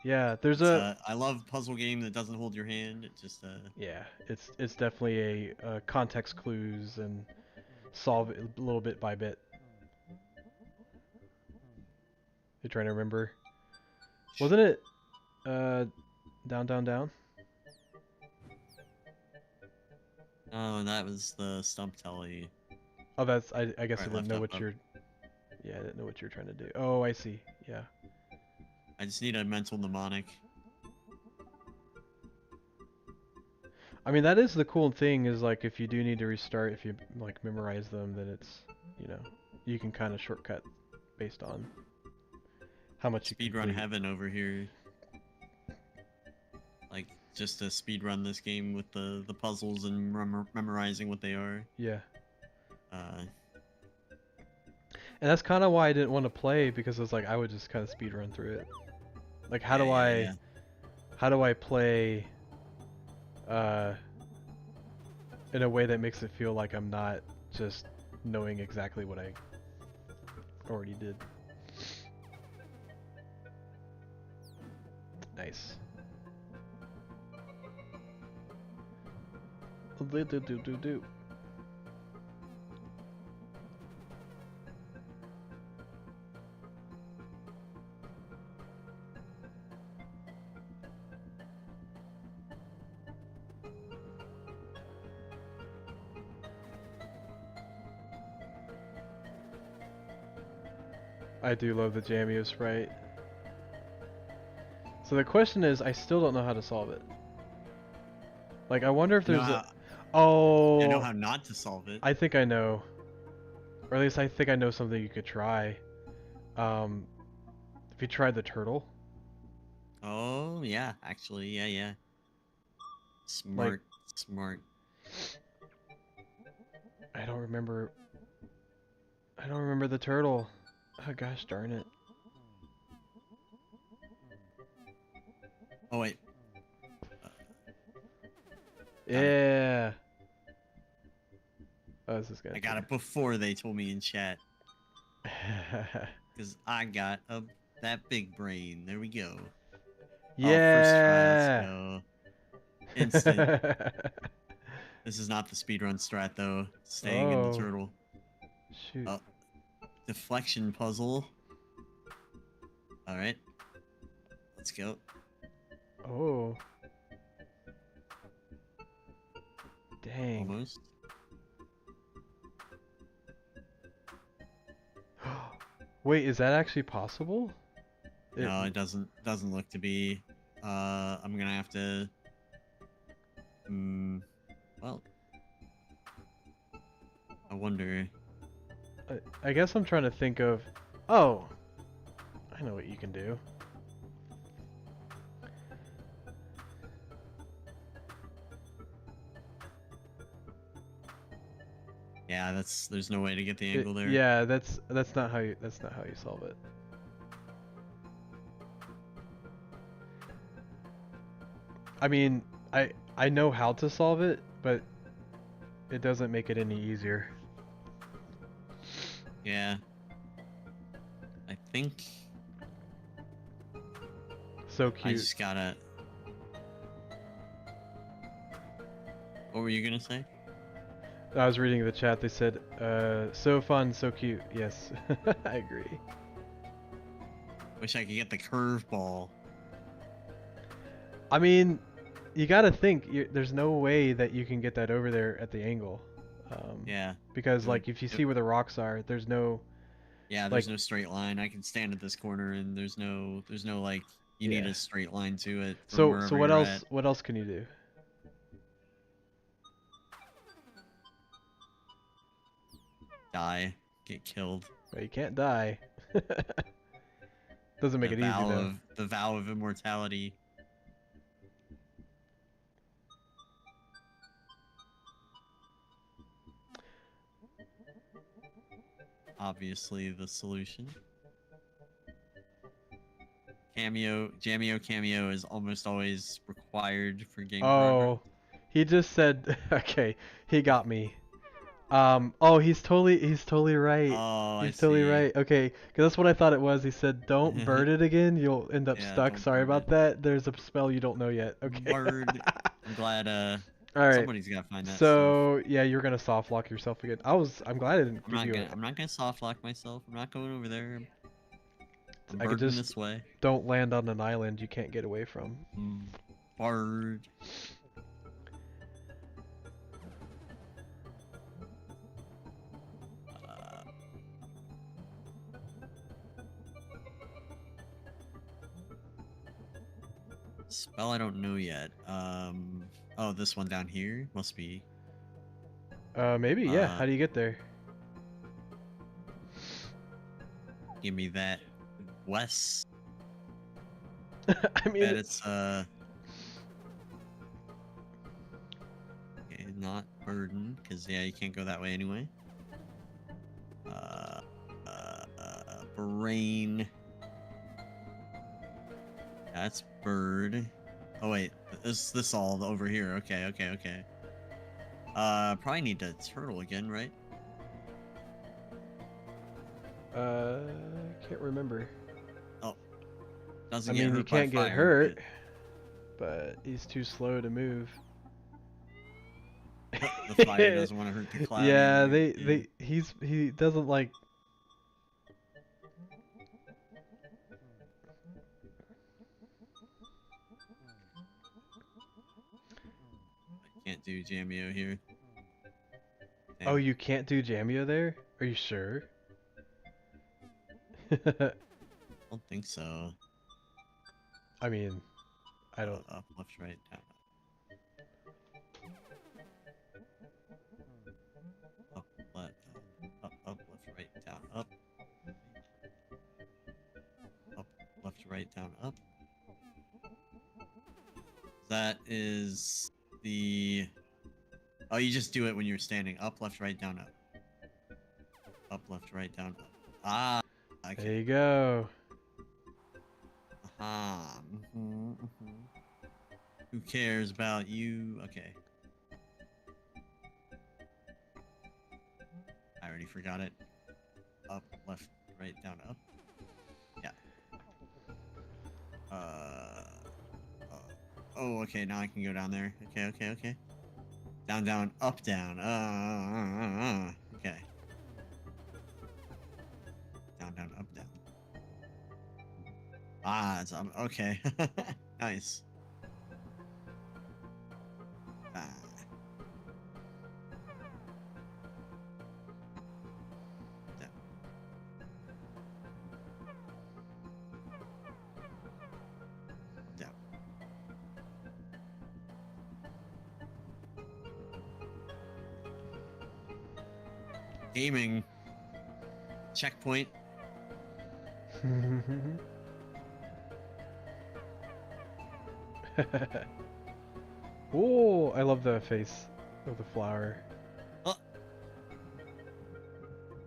Yeah, there's It's a I love puzzle game that doesn't hold your hand. It just yeah, it's definitely a context clues and solve it a little bit by bit. You're trying to remember. Wasn't it uh down down down? Oh, that was the stump telly. Oh, that's I guess I Right, didn't left, know up, what up. you're yeah, I didn't know what you're trying to do. Oh, I see. Yeah. I just need a mental mnemonic. I mean, that is the cool thing is like if you do need to restart, if you like memorize them, then it's, you know, you can kind of shortcut based on how much you Speedrun complete. heaven over here. Like just to speedrun this game with the puzzles and memorizing what they are. Yeah. Uh, And that's kind of why I didn't want to play, because it was like I would just kind of speed run through it. Like yeah, yeah, yeah. how do I play uh in a way that makes it feel like I'm not just knowing exactly what I already did. Nice. Do do do do do. I do love the Jamio sprite. So the question is, I still don't know how to solve it. Like, I wonder if You know there's a... how you know Oh, how not to solve it. I think I know. Or at least I think I know something you could try. Um, if you tried the turtle. Oh yeah, actually, yeah, yeah. Like, Smart, smart. I don't remember... I don't remember the turtle. Oh, gosh darn it. Oh wait, uh, got it. Yeah. Oh, this is gonna I got take... it before they told me in chat. Because I got that big brain. There we go. Oh, first try. Let's Yeah! go. Instant. This is not the speedrun strat, though. Staying in the Oh, turtle. shoot. Oh, deflection puzzle. Alright. Let's go. Oh. Dang. Almost. Wait, is that actually possible? No, it doesn't look to be. I'm gonna have to... well... I wonder... I guess I'm trying to think of... Oh! I know what you can do. Yeah, there's no way to get the angle there. Yeah, that's not how you solve it. I mean, I know how to solve it, but it doesn't make it any easier. Yeah. I think... So I cute. just gotta... What were you gonna say? I was reading the chat. They said, so fun, so cute. Yes, I agree. Wish I could get the curveball. I mean, you gotta think. There's no way that you can get that over there at the angle. Yeah. Because like if you see where the rocks are, there's no. Yeah, Like, there's no straight line. I can stand at this corner and there's no like you need yeah. a straight line to it from So wherever what you're else? at. What else can you do? Die. Get killed. Well, you can't die. Doesn't make it easy though. The vow of immortality. Obviously the solution. Jamio cameo is almost always required for game progress. Oh, he just said. Okay, he got me. Oh, he's totally right. Oh, I He's totally see. right. Okay, because that's what I thought it was. He said, "Don't bird it again. You'll end up Yeah, stuck." don't Sorry bird about it. that. There's a spell you don't know yet. Okay. Bird. I'm glad All right. somebody's gotta find that stuff. So yeah, you're gonna soft lock yourself again. I'm glad I didn't give you I'm not gonna soft lock myself. I'm not going over there. I'm I could birding just this way. don't land on an island you can't get away from. Bird. Spell I don't know yet. Oh, this one down here must be. Maybe, yeah. How do you get there? Give me that, Wes. I mean, Bet it's okay, not burden, because yeah, you can't go that way anyway. Uh, Brain. That's bird. Oh wait, this all over here. Okay, okay, okay. Probably need to turtle again, right? Can't remember. Oh, I doesn't get mean, he hurt by can't get fire. hurt, Good. but he's too slow to move. The fire doesn't want to hurt the cloud Yeah, either. Yeah. he doesn't like. I can't do Jamio here. Oh, Damn. you can't do Jamio there? Are you sure? Don't think so. I mean, I don't. Up, left, right, down. Up, left, up, left, right, down, up. Up, left, right, down, up. That is the... Oh, you just do it when you're standing. Up, left, right, down, up. Up, left, right, down, up. Ah, There okay. you go. Aha. Who cares about you? Okay. I already forgot it. Up, left, right, down, up. Yeah. Oh, okay. Now I can go down there. Okay, okay, okay. Down, down, up, down. Okay. Down, down, up, down. Ah, it's okay. Nice. Ah. Down. Down. Gaming. Checkpoint. Oh, I love the face of the flower. Oh,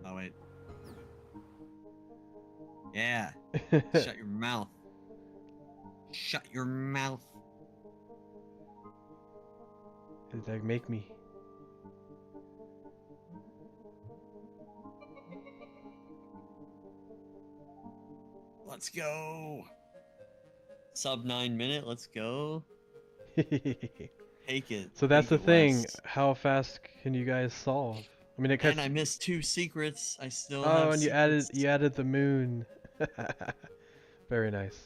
oh wait. Yeah. Shut your mouth. Shut your mouth. It's like, make me. Let's go. Sub 9 minute. Let's go. Take it. So that's Take the it, thing. West. How fast can you guys solve? I mean, it And cuts. I missed 2 secrets. I still Oh, have and secrets. you added the moon. Very nice.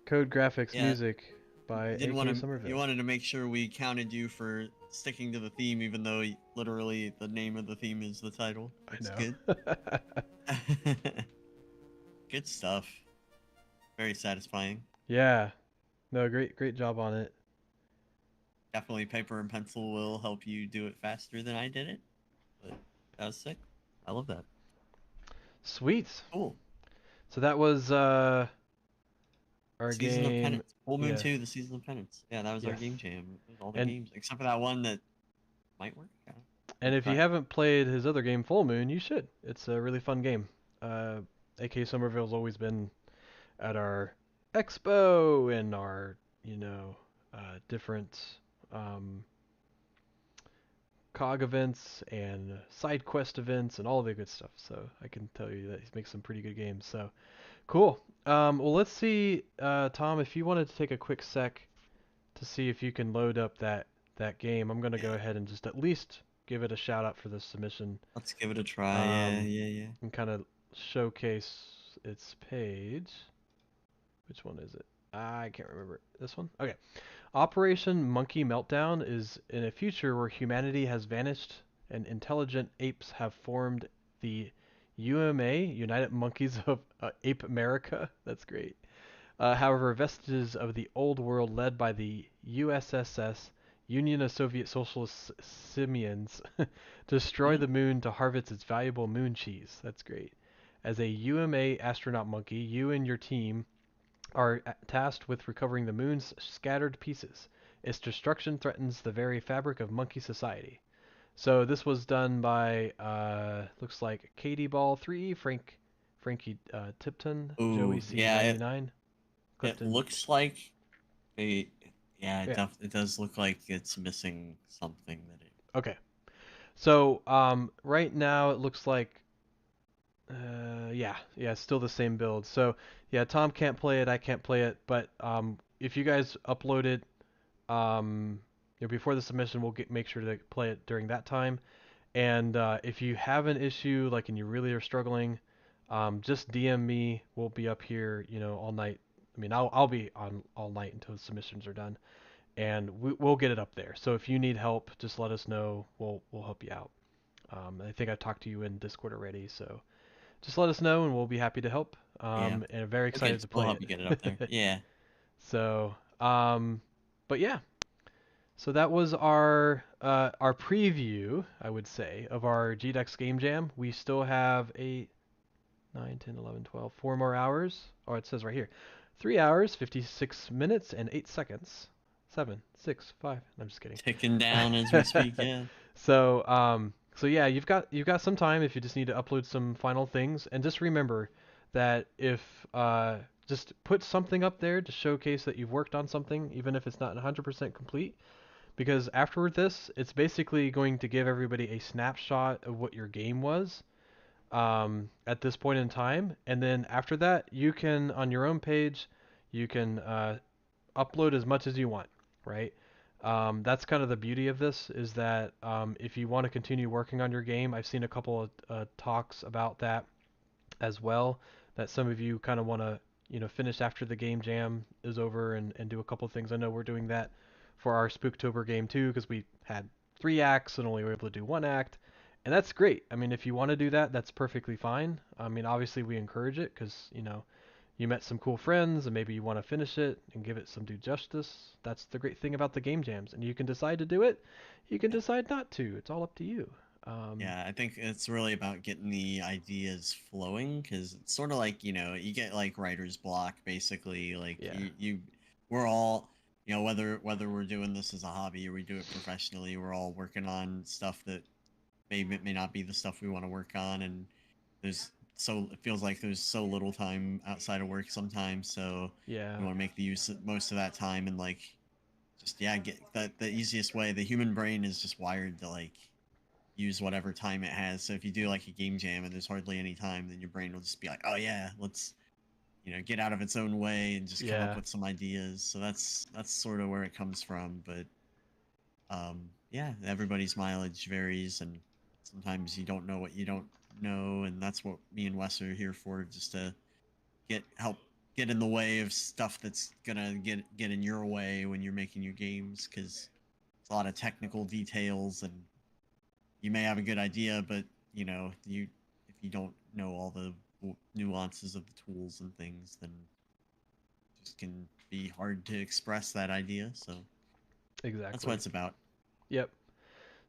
Code graphics Yeah. music by You didn't AK want to. You Somerville. wanted to make sure we counted you for sticking to the theme, even though literally the name of the theme is the title. I That's good. know. Good stuff. Very satisfying. Yeah. No, great job on it. Definitely paper and pencil will help you do it faster than I did it. But that was sick. I love that. Sweet. Cool. So that was our Season of game. Penance. Full Moon Yeah. 2, the Season of Penance. Yeah, that was our Yes. game jam. It was all the And games. Except for that one that might work. Yeah. and if you Try. haven't played his other game, Full Moon, you should. It's a really fun game. AK Somerville's always been at our expo and our, different um, COG events and side quest events and all the good stuff. So I can tell you that he makes some pretty good games. So cool. Well, let's see, Tom, if you wanted to take a quick sec to see if you can load up that game. I'm gonna go Yeah. ahead and just at least give it a shout out for this submission, Let's give it a try. Yeah, yeah, yeah. and kind of showcase its page. Which one is it? I can't remember. This one? Okay. Operation Monkey Meltdown is in a future where humanity has vanished and intelligent apes have formed the UMA, United Monkeys of Ape America. That's great. However, vestiges of the old world led by the USSS, Union of Soviet Socialist Simians, destroy Mm. the moon to harvest its valuable moon cheese. That's great. As a UMA astronaut monkey, you and your team are tasked with recovering the moon's scattered pieces. Its destruction threatens the very fabric of monkey society. So this was done by looks like Katie Ball 3, Frankie Tipton, Joey Ooh, yeah, C99, it Clifton. looks like a yeah, Yeah. it does look like it's missing something that it. Okay. So right now it looks like yeah, it's still the same build. So yeah, Tom can't play it, I can't play it, but if you guys upload it before the submission, we'll make sure to play it during that time. And if you have an issue, like, and you really are struggling, just DM me. We'll be up here, all night. I mean, I'll be on all night until the submissions are done, and we'll get it up there. So if you need help, just let us know. We'll help you out. I think I talked to you in Discord already, so just let us know, and we'll be happy to help. Yeah, And I'm very excited to we'll play help you get it up there. it. Yeah, So, but yeah, so that was our preview, I would say, of our GDEX Game Jam. We still have 8, 9, 10, 11, 12, 4 more hours. Oh, it says right here, 3 hours, 56 minutes, and 8 seconds. 7, 6, 5. I'm just kidding. ticking down as we speak. Yeah, So yeah, you've got some time if you just need to upload some final things, and just remember that if just put something up there to showcase that you've worked on something, even if it's not 100% complete, because after this, it's basically going to give everybody a snapshot of what your game was at this point in time, and then after that, you can on your own page, you can upload as much as you want, right? That's kind of the beauty of this is that if you want to continue working on your game, I've seen a couple of talks about that as well. That some of you kind of want to, finish after the game jam is over and do a couple of things. I know we're doing that for our Spooktober game too because we had 3 acts and only were able to do 1 act, and that's great. I mean, if you want to do that, that's perfectly fine. I mean, obviously we encourage it because you met some cool friends and maybe you want to finish it and give it some due justice. That's the great thing about the game jams. And you can decide to do it. You can yeah, decide not to. It's all up to you. yeah. I think it's really about getting the ideas flowing because it's sort of like you get like writer's block basically. Like Yeah. we're all whether we're doing this as a hobby or we do it professionally, we're all working on stuff that may not be the stuff we want to work on, and it feels like there's so little time outside of work sometimes, so Yeah. you want to make the most of that time and like just get that the easiest way. The human brain is just wired to like use whatever time it has. So if you do like a game jam and there's hardly any time, then your brain will just be like, oh yeah, let's get out of its own way and just come up Yeah. with some ideas. So that's sort of where it comes from. But yeah, everybody's mileage varies, and sometimes you don't know what you don't know, and that's what me and Wes are here for, just to help get in the way of stuff that's gonna get in your way when you're making your games, because it's a lot of technical details, and you may have a good idea, but you if you don't know all the nuances of the tools and things, then it just can be hard to express that idea. So that's what Exactly. it's about. Yep.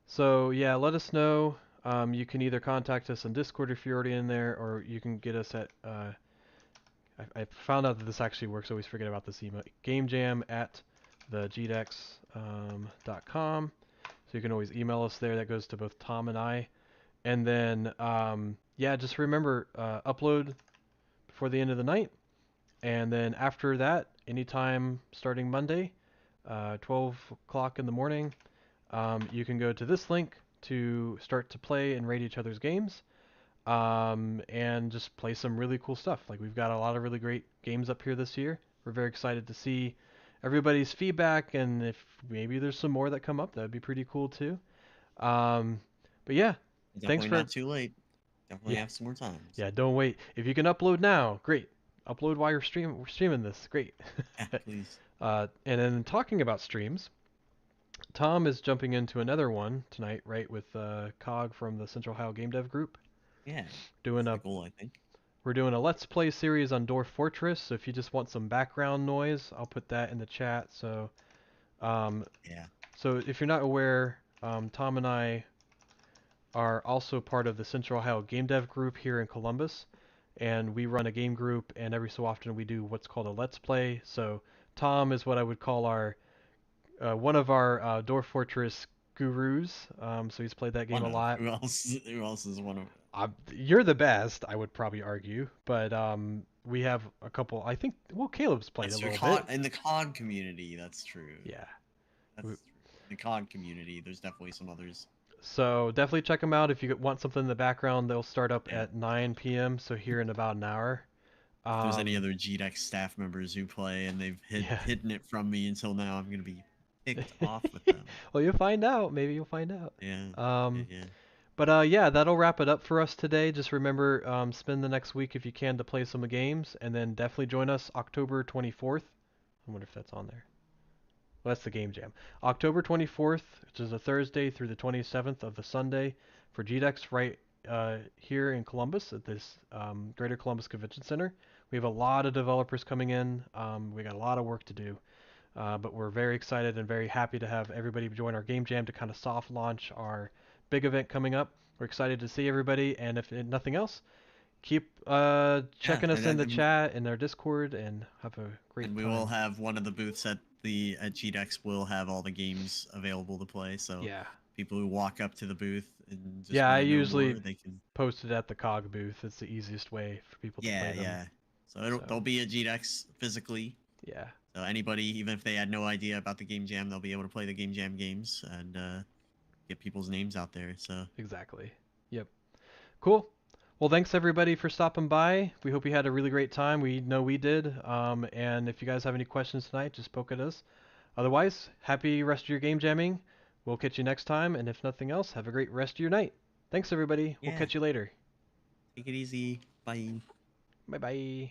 So yeah, let us know. You can either contact us on Discord if you're already in there, or you can get us at. I found out that this actually works. I always forget about this email. GameJam at the GDEX.com. So you can always email us there. That goes to both Tom and I. And then, yeah, just remember, upload before the end of the night. And then after that, anytime starting Monday, 12 o'clock in the morning, you can go to this link to start to play and rate each other's games, and just play some really cool stuff. Like we've got a lot of really great games up here this year. We're very excited to see everybody's feedback, and if maybe there's some more that come up, that'd be pretty cool too. Um, but yeah, thanks Definitely for not too late. Definitely yeah, have some more time. So yeah. Don't wait. If you can upload now, great. Upload while we're streaming this, great. yeah, please. And then talking about streams, Tom is jumping into another one tonight, right, with Cog from the Central Ohio Game Dev Group, Yeah, doing that's the a goal, I think. we're doing a Let's Play series on Dwarf Fortress. So if you just want some background noise, I'll put that in the chat. Um, Yeah, so if you're not aware, Tom and I are also part of the Central Ohio Game Dev Group here in Columbus, and we run a game group. And every so often we do what's called a Let's Play. So Tom is what I would call our one of our Dwarf Fortress gurus. So he's played that game One a of lot. who else? Who else is one of? You're the best, I would probably argue, but we have a couple. I think well, Caleb's played a That's true. little bit. In the COD community, that's true. Yeah. That's true. In the COD community, there's definitely some others. So definitely check them out if you want something in the background. They'll start up Yeah. at 9 p.m. So here in about an hour. If there's any other GDEX staff members who play and they've Yeah. hidden it from me until now, I'm gonna be ticked off with them. Well, you'll find out. Maybe you'll find out. Yeah. Um, Yeah. but yeah, that'll wrap it up for us today. Just remember, spend the next week if you can to play some games, and then definitely join us October 24th. I wonder if that's on there. Well, that's the Game Jam. October 24th, which is a Thursday, through the 27th of the Sunday for GDEX right here in Columbus at this Greater Columbus Convention Center. We have a lot of developers coming in. We got a lot of work to do. But we're very excited and very happy to have everybody join our Game Jam to kind of soft launch our big event coming up. We're excited to see everybody, and if nothing else, keep checking us in the chat and our Discord, and have a great time. And we will have one of the booths at GDEX will have all the games available to play. So yeah, people who walk up to the booth and just I know usually more, they can post it at the COG booth. It's the easiest way for people to play them. Yeah. So there'll be a GDEX physically. Yeah. So anybody, even if they had no idea about the Game Jam, they'll be able to play the Game Jam games and get people's names out there. So exactly. Yep. Cool. Well, thanks everybody for stopping by. We hope you had a really great time. We know we did. And if you guys have any questions tonight, just poke at us. Otherwise, happy rest of your game jamming. We'll catch you next time. And if nothing else, have a great rest of your night. Thanks everybody. Yeah. We'll catch you later. Take it easy. Bye. Bye-bye.